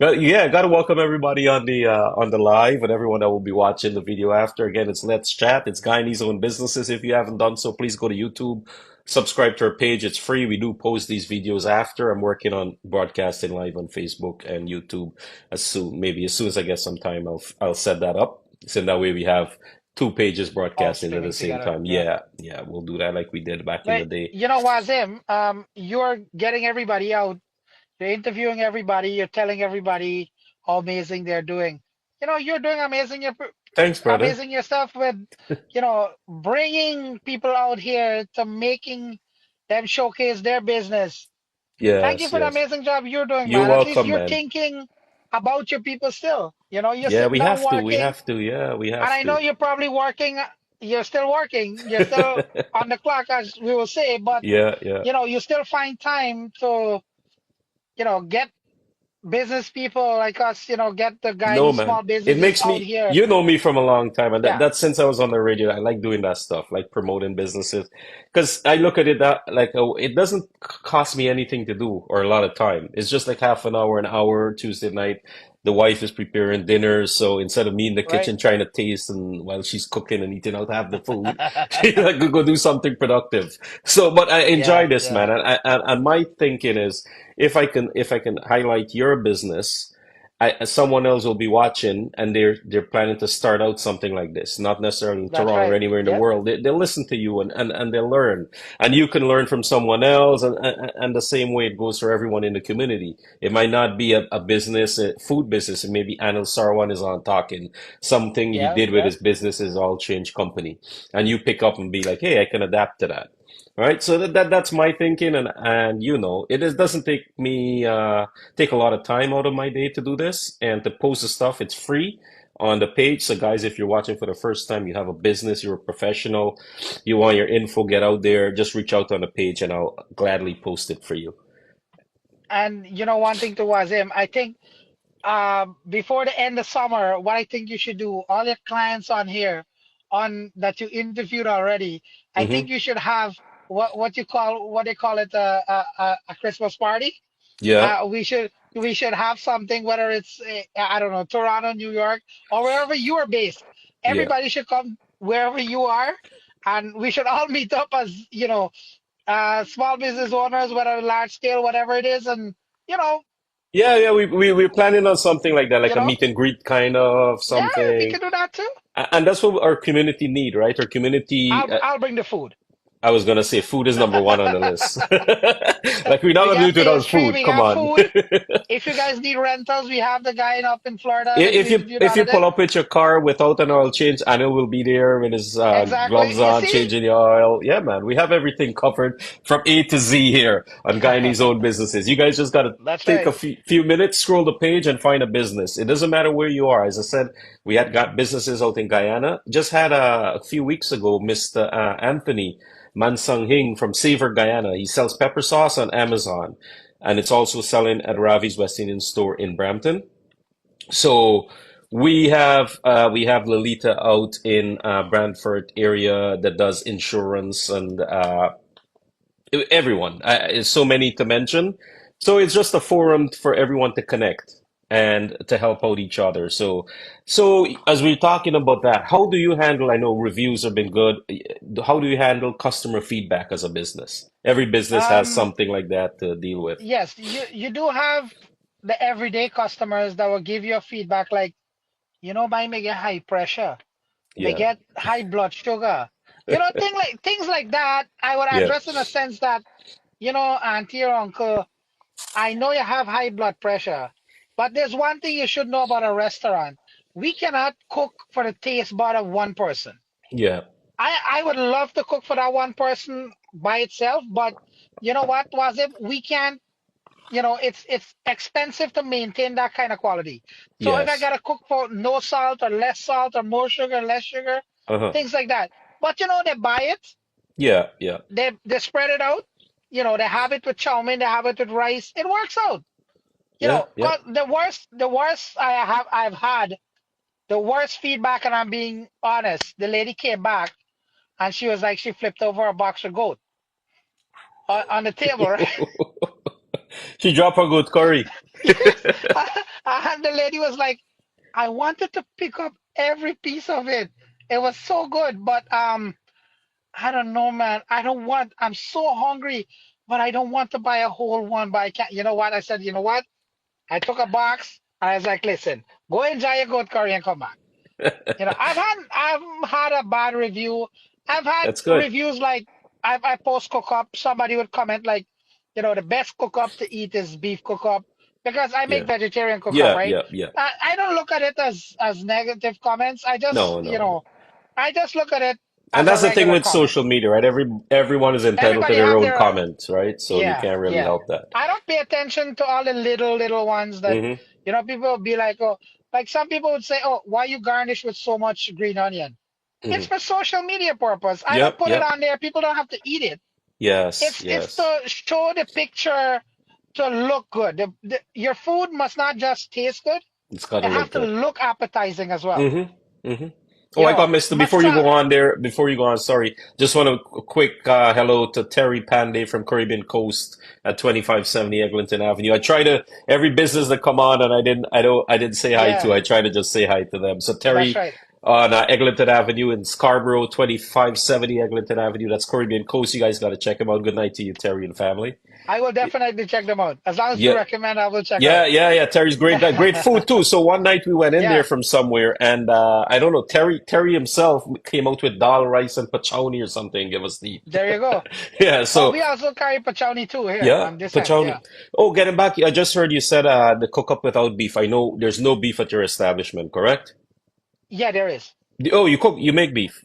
Yeah, got to welcome everybody on the live and everyone that will be watching the video after. Again, it's Let's Chat. It's Guyanese owned businesses. If you haven't done so, please go to YouTube, subscribe to our page. It's free. We do post these videos after. I'm working on broadcasting live on Facebook and YouTube maybe as soon as I get some time, I'll set that up. So that way we have two pages All broadcasting at the streaming same together. time. Yeah. Yeah, yeah, we'll do that like we did back in the Like, day. you know, Wazim, you're getting everybody out. You're interviewing everybody. You're telling everybody how amazing they're doing. You know, you're doing amazing. You're Thanks, brother. amazing yourself with, bringing people out here to making them showcase their business. Thank you Yes, for the yes. amazing job you're doing, You're man. At least welcome, you're man. thinking about your people still. You know, you're Yeah, sitting we down have to. We working, have to. Yeah, we and have I know to. you're probably working. You're still working. You're still on the clock, as we will say, but Yeah, yeah. you still find time to, get business people like us, get the No, Guyanese man. small It businesses makes out me, here. you know me from a long time, and Yeah, that's since I was on the radio. I like doing that stuff, like promoting businesses, because I look at it that like it doesn't cost me anything to do or a lot of time. It's just like half an hour Tuesday night. The wife is preparing dinner, so instead of me in the right. kitchen trying to taste and while she's cooking and eating, I'll have the food. She's like, go do something productive. So, but I enjoy Yeah, this, yeah, man, and my thinking is if I can highlight your business. Someone else will be watching and they're planning to start out something like this, not necessarily in that's Toronto or right. anywhere in the Yep, world. They'll listen to you and they'll learn. And you can learn from someone else. And the same way it goes for everyone in the community. It might not be a business, a food business, and maybe Anil Sarwan is on talking. Something he yeah, did with yeah. his business is all change company. And you pick up and be like, hey, I can adapt to that. Right, so that's my thinking, and doesn't take a lot of time out of my day to do this and to post the stuff. It's free on the page. So guys, if you're watching for the first time, you have a business, you're a professional, you want your info get out there, just reach out on the page and I'll gladly post it for you. And one thing to Wazim, I think before the end of summer, what I think you should do, all your clients on here, on that you interviewed already, I think Hmm. you should have what they call it, a Christmas party. Yeah. We should have something, whether it's I don't know, Toronto, New York, or wherever you are based. Yeah. Everybody should come wherever you are, and we should all meet up as small business owners, whether large scale, whatever it is, and you know, Yeah, yeah, we're planning on something like that, like you a know, meet and greet kind of yeah, we something. can do that too. And that's what our community need, right? Our community, I'll bring the food. I was gonna say food is number one on the list. Like we're not We gonna do got it without pastry, food. we Come got on. food. If you guys need rentals, we have the guy up in Florida that If we you interviewed the if you other day. pull up with your car without an oil change, Anil will be there with his Exactly. gloves You on, see? changing the oil. Yeah, man, we have everything covered from A to Z here on Guyanese own businesses. You guys just got to That's take a right. few minutes, scroll the page, and find a business. It doesn't matter where you are. As I said, we had got businesses out in Guyana. Just had a few weeks ago, Mr. Anthony Mansang Hing from Savor Guyana. He sells pepper sauce on Amazon, and it's also selling at Ravi's West Indian store in Brampton. So we have Lolita out in Brantford area that does insurance and everyone. It's so many to mention. So it's just a forum for everyone to connect and to help out each other. So as we're talking about that, how do you handle? I know reviews have been good. How do you handle customer feedback as a business? Every business has Um, something like that to deal with. yes, you do have the everyday customers that will give you a feedback like, may get high pressure, may Yeah, get high blood sugar. Things like that, I would yeah, address in a sense that, auntie or uncle, I know you have high blood pressure, but there's one thing you should know about a restaurant. We cannot cook for the taste bud of one person. yeah. I would love to cook for that one person by itself, but you know what, was it? We can't, it's expensive to maintain that kind of quality. So if I Yes. gotta cook for no salt or more sugar, less sugar, Uh-huh. things like that. But they buy it, Yeah, yeah, they spread it out, they have it with chow mein, they have it with rice. It works out. yeah, yeah. 'Cause the worst I've had, the worst feedback, and I'm being honest, the lady came back and she was like, she flipped over a box of goat on the table, right? She dropped a good curry. Yes. And the lady was like, I wanted to pick up every piece of it. It was so good, but I don't know, man. I'm so hungry, but I don't want to buy a whole one, but I can't. You know what? I said, you know what? I took a box and I was like, listen, go enjoy your goat curry and come back. I've had a bad review. I've had That's good. reviews like I post cook up. Somebody would comment like, the best cook up to eat is beef cook up because I make Yeah. vegetarian cook up, Yeah, right? yeah, yeah. I don't look at it as negative comments. No, no. I just look at it And as a that's the thing regular with comment. social media, right? Everyone is entitled to Everybody their have own their comments, right? So you yeah, can't really yeah. help that. I don't pay attention to all the little ones that, Hmm. people will be like, oh, like some people would say, oh, why you garnish with so much green onion? It's Hmm. for social media purpose. I don't Yep, put it yep. on there. People don't have to eat it. Yes, It's yes. to show the picture to look good. Your food must not just taste good. It's got to It have look to good. look appetizing as well. Hmm. Hmm. Oh, I got Mr. But Before you go on there, before you go on, sorry. Just want a quick hello to Terry Panday from Caribbean Coast at 2570 Eglinton Avenue. I try to every business that come on and I didn't say hi to. yeah, I try to just say hi to them. So that's Terry right. on Eglinton Avenue in Scarborough, 2570 Eglinton Avenue. That's Caribbean Coast. You guys got to check him out. Good night to you, Terry and family. I will definitely check them out. As long as you Yeah, recommend, I will check yeah, out. yeah, yeah. Terry's great guy. Great food too. So one night we went in there Yeah, from somewhere, and I don't know. Terry himself came out with dal rice and pachoni or something. Give us the there you go. yeah. Oh, So we also carry pachoni too here yeah, on this end. pachoni. Yeah, Oh, getting back, I just heard you said the cook up without beef. I know there's no beef at your establishment, correct? yeah, there is. Oh, you make beef.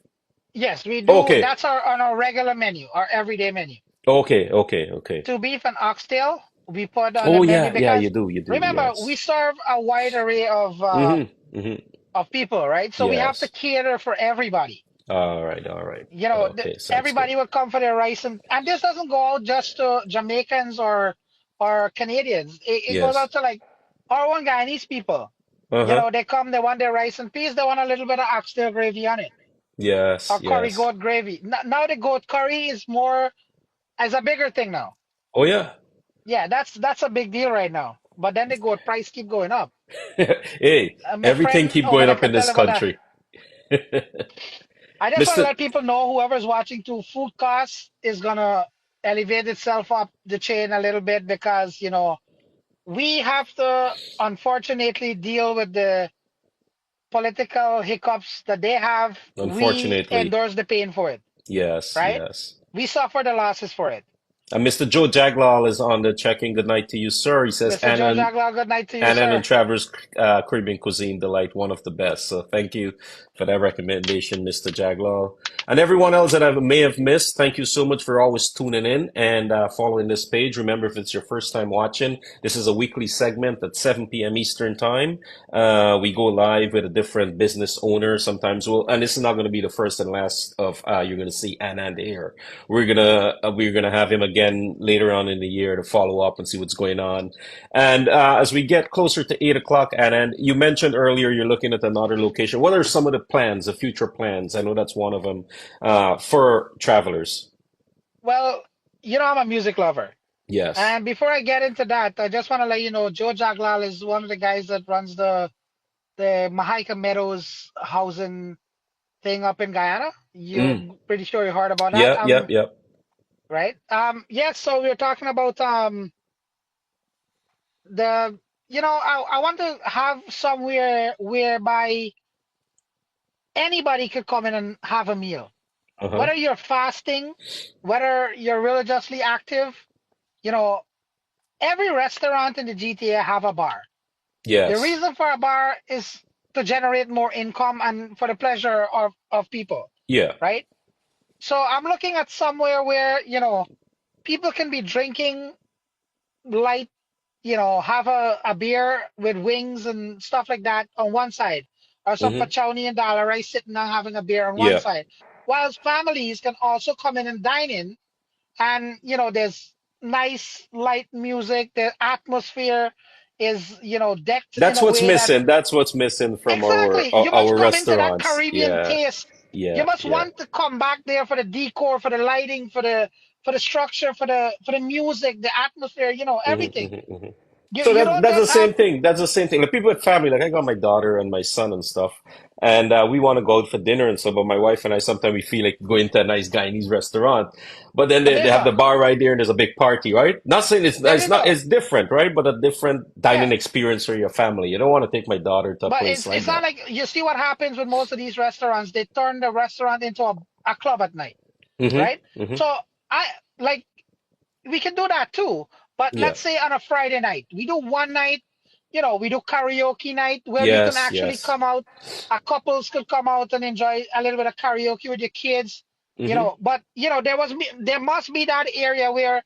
Yes, we do. Okay, That's our on our regular menu, our everyday menu. okay, okay, okay. To beef and oxtail, we put on the Oh menu yeah, yeah. because You do. remember we Yes. serve a wide array Mm-hmm. Mm-hmm. of people, right? So we have to Yes. cater for everybody. All right. All right. Okay. Sounds good. Everybody will come for their rice, and this doesn't go out just to Jamaicans or Canadians. It goes Yes. out to like our own Guyanese people. Uh-huh. They come, they want their rice and peas, they want a little bit of oxtail gravy on it Yes. or curry Yes. goat gravy. Now the goat curry is more as a bigger thing now. Oh yeah. Yeah, that's a big deal right now. But then the goat price keep going up. Hey, My everything friend keep over going there up in can tell this about that. country. I just want to Mr. let people know whoever's watching too, food costs is gonna elevate itself up the chain a little bit because we have to unfortunately deal with the political hiccups that they have. We Unfortunately, endorse the pain for it. Yes, right? yes. We suffer the losses for it. And Mr. Joe Jaglal is on the checking. Good night to you, sir. He says, Mr. Joe Jagla, good night to you, Anand and sir. Trevor's Caribbean Cuisine Delight, one of the best. So thank you for that recommendation, Mr. Jaglal. And everyone else that I may have missed, thank you so much for always tuning in and following this page. Remember, if it's your first time watching, this is a weekly segment at 7 p.m. Eastern Time. We go live with a different business owner. Sometimes and this is not going to be the first and last of you're going to see Anand here. We're gonna have him again later on in the year to follow up and see what's going on. And as we get closer to 8 o'clock, Anand, you mentioned earlier you're looking at another location. What are some of the plans, the future plans? I know that's one of them for travelers. Well, I'm a music lover. Yes. And before I get into that, I just want to let you know Joe Jaglal is one of the guys that runs the Mahaika Meadows housing thing up in Guyana. Mm. You pretty sure you heard about that. Yep, yep, yep. Right. Yes, so we're talking about the I want to have somewhere whereby anybody could come in and have a meal. Uh-huh. Whether you're fasting, whether you're religiously active, you know, every restaurant in the GTA have a bar. The Yes. reason for a bar is to generate more income and for the pleasure of people, Yeah. right? So I'm looking at somewhere where, people can be drinking light, have a beer with wings and stuff like that on one side, or some Mm-hmm. pachowni and dala rice sitting and having a beer on one Yeah. side. Whilst families can also come in and dine in, and there's nice light music. The atmosphere is decked in That's a what's way that missing. That's what's missing from our exactly you must our come into that restaurants. Caribbean Yeah. taste. You Yeah. must Yeah. want to come back there for the decor, for the lighting, for the structure, for the music, the atmosphere, Mm-hmm, everything. mm-hmm, mm-hmm. you So you that don't that's the just have. same thing. That's the same thing. Like people with family, like I got my daughter and my son and stuff, and we want to go out for dinner and stuff. But my wife and I sometimes we feel like going to a nice Guyanese restaurant, but then they There you have the go. bar right there and there's a big party, right? Not saying There it's you not go. it's different, right? But a different dining Yeah. experience for your family. You don't want to take my daughter to a But place it's like not that. like you see what happens with most of these restaurants. They turn the restaurant into a club at night, right? Mm-hmm. Mm-hmm. So I like we can do that too. But Yeah. let's say on a Friday night, we do one night, we do karaoke night where we can Yes. actually Yes. come out, couples could come out and enjoy a little bit of karaoke with your kids, Mm-hmm. but there must be that area where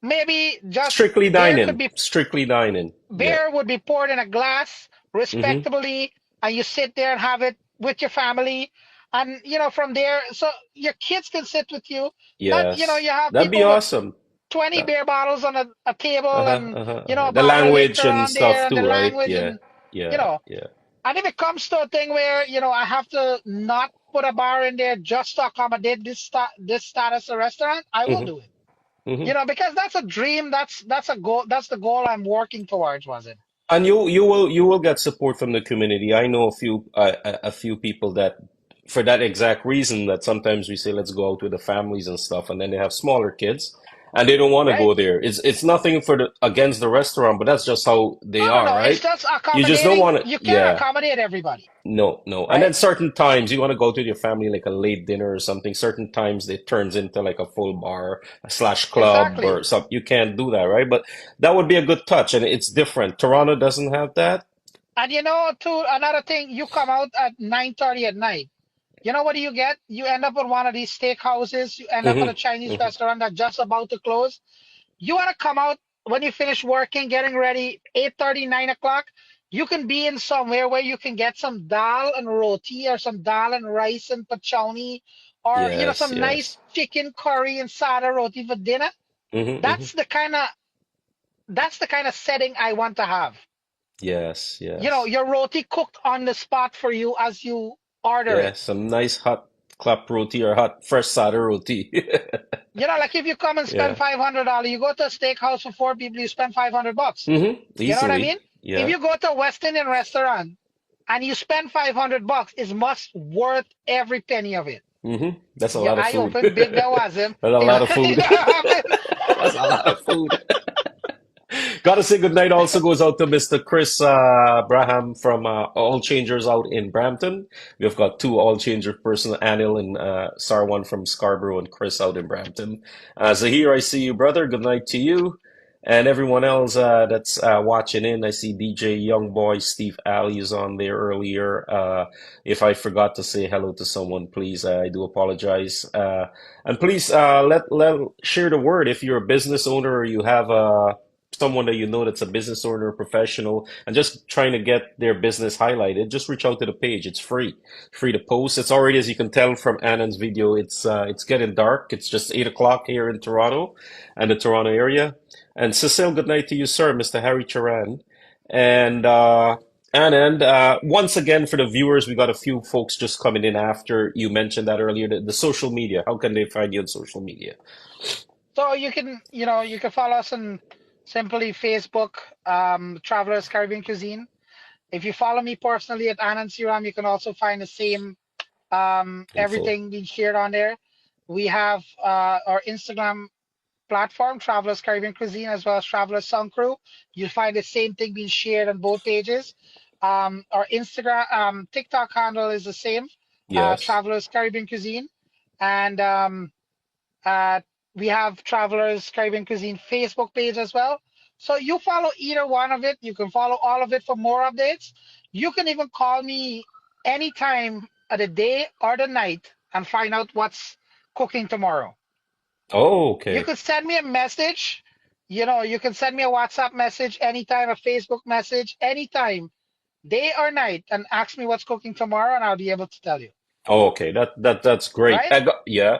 maybe just Strictly beer could dining. be Strictly dining. Yeah. beer would be poured in a glass Mm-hmm. respectably, and you sit there and have it with your family. And from there, so your kids can sit with you. Not, Yes. you have That'd be people with awesome. 20 That, beer bottles on a table uh-huh, and, uh-huh, uh-huh. a The bottle of language liquor and on there stuff and the too, right? language Yeah, and, you yeah, know. yeah. And if it comes to a thing where, I have to not put a bar in there just to accommodate this status of restaurant, I will Hmm. do it. Hmm. Because that's a dream. That's a goal. That's the goal I'm working towards, was it? And you will get support from the community. I know a few people that for that exact reason that sometimes we say let's go out with the families and stuff, and then they have smaller kids and they don't want to Right? go there. It's nothing for the against the restaurant, but that's just how they No, no, are, no. It's right? just You just don't accommodating. want to, You can't yeah. accommodate everybody, No, no. And then right? certain times you want to go to your family like a late dinner or something. Certain times it turns into like a full bar slash club or Exactly. something. You can't do that, right? But that would be a good touch, and it's different. Toronto doesn't have that. And too, another thing, you come out at 9:30 at night. You know what do you get? You end up at one of these steakhouses. You end up at Hmm. a Chinese Hmm. restaurant that's just about to close. You want to come out when you finish working, getting ready, 8:30, 9 o'clock. You can be in somewhere where you can get some dal and roti or some dal and rice and pachoni or, Yes, some nice yes. chicken curry and sada roti for dinner. Hmm. Hmm. That's the kind of that's the kind of setting I want to have. Yes, yes. Your roti cooked on the spot for you as you order Yeah, it. some nice hot clap roti or hot fresh sada roti. Like if you come and spend Yeah. $500, you go to a steakhouse for four people, you spend $500. Hmm. You know what I Easily. mean? If Yeah. you go to a West Indian restaurant and you spend $500, it's must worth every penny of it. Hmm. That's a Your lot of eye food. open, big there was him. That's a You know lot of what food. I mean? That's a lot of food. Gotta say goodnight also goes out to Mr. Chris Braham from All Changers out in Brampton. We've got two All Changer person, Anil and Sarwan from Scarborough and Chris out in Brampton. Zahir, I see you, brother. Good night to you. And everyone else that's watching in, I see DJ Youngboy, Steve Alley is on there earlier. If I forgot to say hello to someone, please, I do apologize. And please let share the word if you're a business owner or you have someone that you know that's a business owner or professional and just trying to get their business highlighted, just reach out to the page. It's free to post. It's already, as you can tell from Anand's video, it's getting dark. It's just 8 o'clock here in Toronto and the Toronto area. And Cecile, good night to you, sir, Mr. Harry Charan. And Anand, once again for the viewers, we got a few folks just coming in after you mentioned that earlier. The social media. How can they find you on social media? So you can follow us on simply Facebook, Travelers Caribbean Cuisine. If you follow me personally at Anand Seeram, you can also find the same Info. everything being shared on there. We have our Instagram platform, Travelers Caribbean Cuisine, as well as Travelers Sun Crew. You'll find the same thing being shared on both pages. Our Instagram, TikTok handle is the same, Yes. Travelers Caribbean Cuisine, and uh, we have Travelers Caribbean Cuisine Facebook page as well. So you follow either one of it. You can follow all of it for more updates. You can even call me anytime of the day or the night and find out what's cooking tomorrow. Oh, You okay. could send me a message. You can send me a WhatsApp message anytime, a Facebook message anytime, day or night, and ask me what's cooking tomorrow, and I'll be able to tell you. Oh, okay. That's great. Right? Yeah.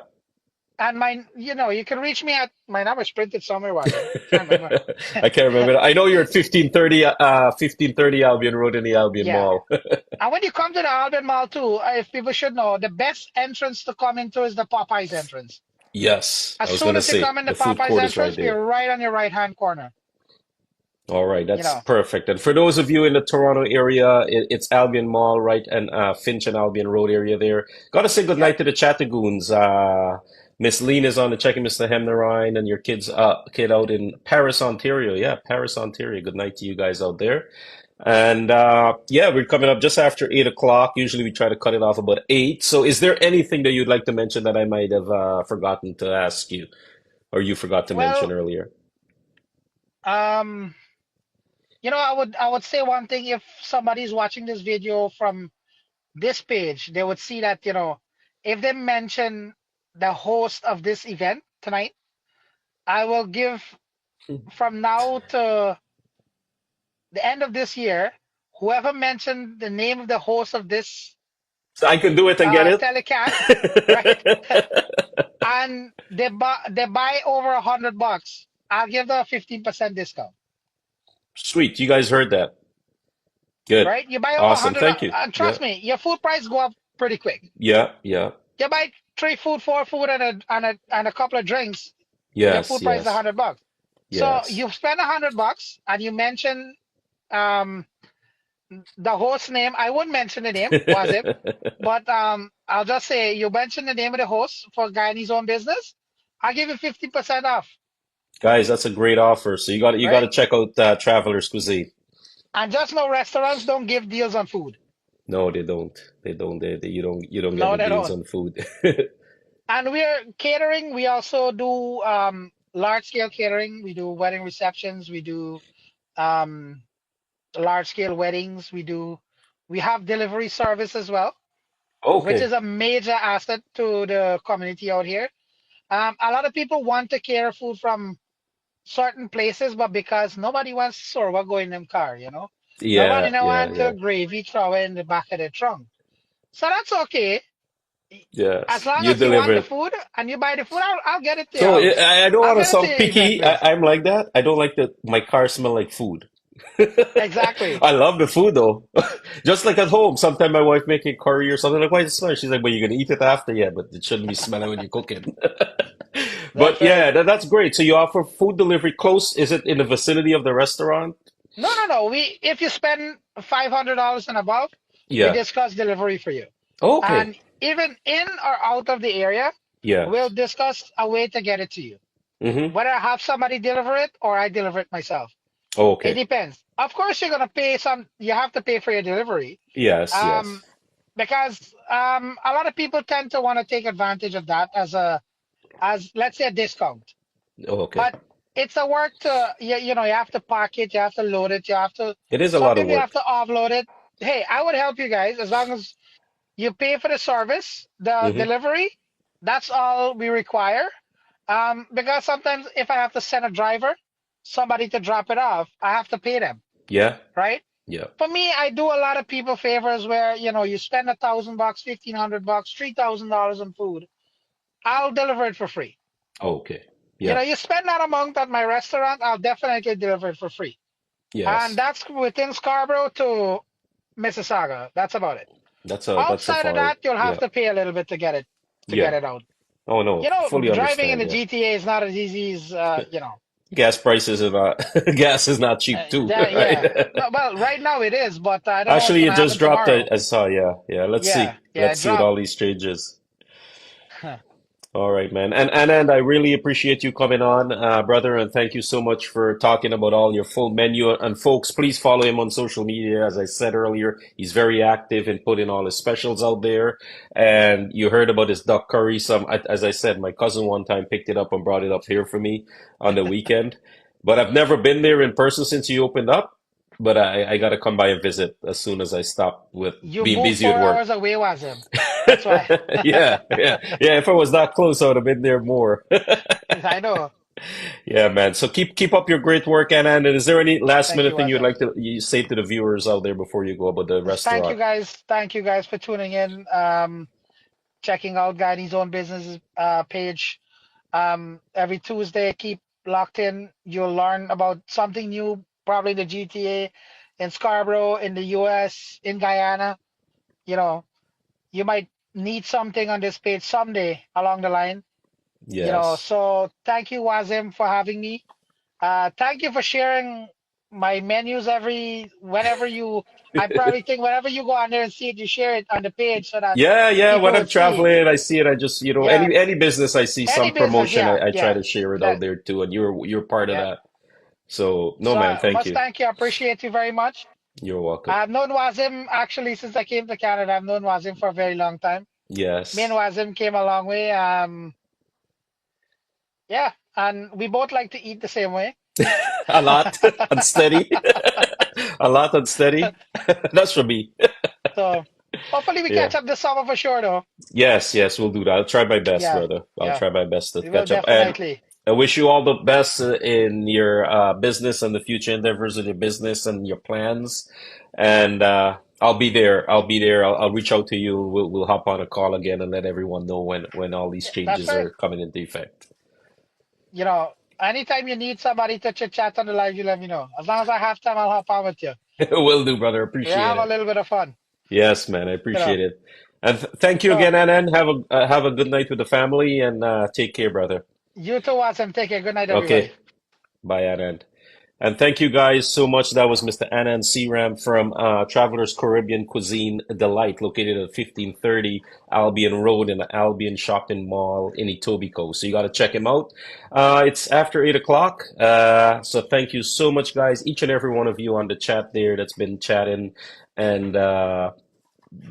And you can reach me at my number's printed somewhere, Wazim. Can't remember. I can't remember. I know you're at 1530 Albion Road in the Albion Yeah. Mall. And when you come to the Albert Mall too, if people should know, the best entrance to come into is the Popeyes entrance. Yes, I As was soon gonna as you say come in the the food Popeyes court is right entrance, there. we're right on your right hand corner. All right, You that's know. perfect. And for those of you in the Toronto area, it's Albion Mall, right, and Finch and Albion Road area there. Gotta say Yep. goodnight to the Chattagoons. Miss Lean is on the checking, Mr. Hemnerine, and your kid out in Paris, Ontario. Yeah, Paris, Ontario. Good night to you guys out there. And yeah, we're coming up just after 8 o'clock. Usually we try to cut it off about 8. So is there anything that you'd like to mention that I might have forgotten to ask you or you forgot to mention Well, earlier? um, I would say one thing. If somebody's watching this video from this page, they would see that, if they mention the host of this event tonight, I will give from now to the end of this year, whoever mentioned the name of the host of this So I can do it and get telecast, right? it? And they buy over $100, I'll give them a 15% discount. Sweet. You guys heard that. Good. Right? You buy over Awesome. 100, Thank you. and Yeah. trust me, your food price go up pretty quick. Yeah. Yeah. You buy three food, four food, and a couple of drinks, your Yes. food price is Yes. $100. So Yes. you spend $100, and you mention um the host name. I wouldn't mention the name, was it? But I'll just say you mention the name of the host for Guyanese own business. I'll give you 50% off, Guys, that's a great offer. So you got to right? check out Traveler's Cuisine. And just know restaurants don't give deals on food. No, they don't. They don't. You don't get No, the they deals don't. on food. And we're catering. We also do large scale catering. We do wedding receptions. We do um, large scale weddings. We have delivery service as well, which is Okay. a major asset to the community out here. A lot of people want to cater food from certain places, but because nobody wants sorwa go in them car. Nobody Yeah. no Yeah. want to Yeah. gravy throw in the back of the trunk. So that's okay. As Yes. long You as you deliver want the it. food and you buy the food, I'll get it to your So house. I don't I'll want to get it to sound your event picky. place. I'm like that. I don't like that my car smell like food. Exactly. I love the food though. Just like at home, sometimes my wife making curry or something like, why does it smell? She's like, well, you're gonna eat it after, yeah, but it shouldn't be smelling when you're cooking. That's But right. yeah, that's great. So you offer food delivery close? Is it in the vicinity of the restaurant? No, no, no. If you spend $500 and above, we Yeah. discuss delivery for you. Okay. And even in or out of the area, Yeah. we'll discuss a way to get it to you. Mm-hmm. Whether I have somebody deliver it or I deliver it myself. Oh, It okay. depends. Of course, you're gonna pay some. You have to pay for your delivery. Yes, Um, yes. because a lot of people tend to want to take advantage of that as let's say a discount. Oh, okay. But it's a work to you have to pack it, you have to load it, you have to It is a lot of sometimes you have work. to offload it. Hey, I would help you guys as long as you pay for the service, the Hmm. delivery. That's all we require. Because sometimes if I have to send a driver, somebody to drop it off, I have to pay them, Yeah, right? yeah. For me, I do a lot of people favors where, you spend $1,000, $1,500, $3,000 on food. I'll deliver it for free. Oh, okay. Yeah. You spend that amount at my restaurant, I'll definitely deliver it for free. And Yes. that's within Scarborough to Mississauga. That's about it. That's a Outside of far. that, you'll have Yeah. to pay a little bit to get Yeah. it out. Oh no, fully Driving in understand. the Yeah. GTA is not as easy as Gas prices are not. Gas is not cheap too, right? yeah. No, well, right now it is, but I don't know what's Actually, gonna it just happen dropped. tomorrow. I saw. Yeah, yeah. Let's Yeah, see. yeah, Let's it see with dropped. all these changes. All right, man. And I really appreciate you coming on, brother, and thank you so much for talking about all your full menu. And folks, please follow him on social media. As I said earlier, he's very active in putting all his specials out there. And you heard about his duck curry. As I said, my cousin one time picked it up and brought it up here for me on the weekend. But I've never been there in person since you opened up. But I got to come by and visit as soon as I stop with You being moved busy at 4 hours work. away, was him. That's why. Yeah, yeah, yeah. If I was that close, I would have been there more. I know. Yeah, man. So keep up your great work, Anand. And is there any last Thank minute you, thing you'd Wazim. like to you say to the viewers out there before you go about the Thank you restaurant? guys. Thank you guys for tuning in. Checking out Guyanese's own business page. Every Tuesday, keep locked in. You'll learn about something new, probably the GTA in Scarborough, in the US, in Guyana. You know, you might need something on this page someday along the line. Yes. So thank you, Wazim, for having me. Thank you for sharing my menus I probably think whenever you go on there and see it, you share it on the page so that Yeah, yeah. people When would I'm see. traveling, I see it. I just, Yeah, any business I see any some business, promotion, yeah, I try yeah. to share it out Let there too. And you're part of yeah. that. So no, So man. I Thank must you. thank you. I appreciate you very much. You're welcome. I've known Wazim actually since I came to Canada. I've known Wazim for a very long time. Me and Yes. Wazim came a long way. Yeah, and we both like to eat the same way. A lot unsteady. A lot unsteady. That's for me. So hopefully we Yeah. catch up this summer for sure, though. Yes, yes, we'll do that. I'll try my best, Yeah, brother. I'll yeah, try my best to we will catch up. And definitely. I wish you all the best in your business and the future endeavors of your business and your plans. And I'll be there. I'll be there. I'll reach out to you. We'll hop on a call again and let everyone know when all these That's changes right. are coming into effect. Anytime you need somebody to chit chat on the live, you let me know. As long as I have time, I'll hop on with you. Will do, brother. We Appreciate have a it. little bit of fun. Yes, man. I You know. appreciate it. And thank you So again, Anand. Have a good night with the family and take care, brother. you too, Watson. Take care. Good night, everybody. Okay. Bye, Anand. And thank you guys so much. That was Mr. Anand Seeram from Travelers Caribbean Cuisine Delight, located at 1530 Albion Road in the Albion Shopping Mall in Etobicoke. So you got to check him out. It's after 8 o'clock. So thank you so much, guys. Each and every one of you on the chat there that's been chatting and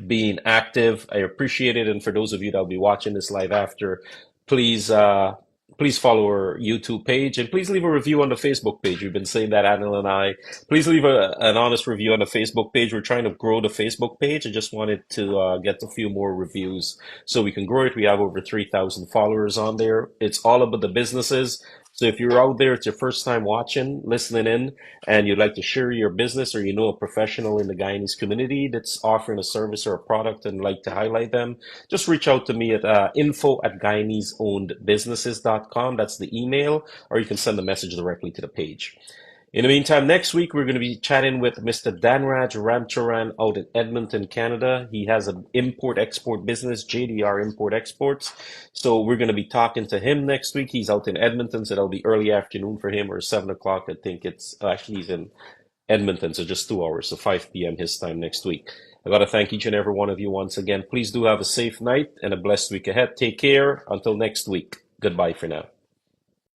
being active. I appreciate it. And for those of you that will be watching this live after, please please follow our YouTube page and please leave a review on the Facebook page. We've been saying that, Anil and I. Please leave an honest review on the Facebook page. We're trying to grow the Facebook page. I just wanted to get a few more reviews so we can grow it. We have over 3,000 followers on there. It's all about the businesses. So if you're out there, it's your first time watching, listening in, and you'd like to share your business or you know a professional in the Guyanese community that's offering a service or a product and like to highlight them, just reach out to me at info@guyaneseownedbusinesses.com. That's the email, or you can send a message directly to the page. In the meantime, next week we're going to be chatting with Mr. Danraj Ramcharan out in Edmonton, Canada. He has an import-export business, JDR Import Exports. So we're going to be talking to him next week. He's out in Edmonton, so that'll be early afternoon for him or 7 o'clock. I think it's actually he's in Edmonton, so just 2 hours, so 5 p.m. his time next week. I got to thank each and every one of you once again. Please do have a safe night and a blessed week ahead. Take care. Until next week. Goodbye for now.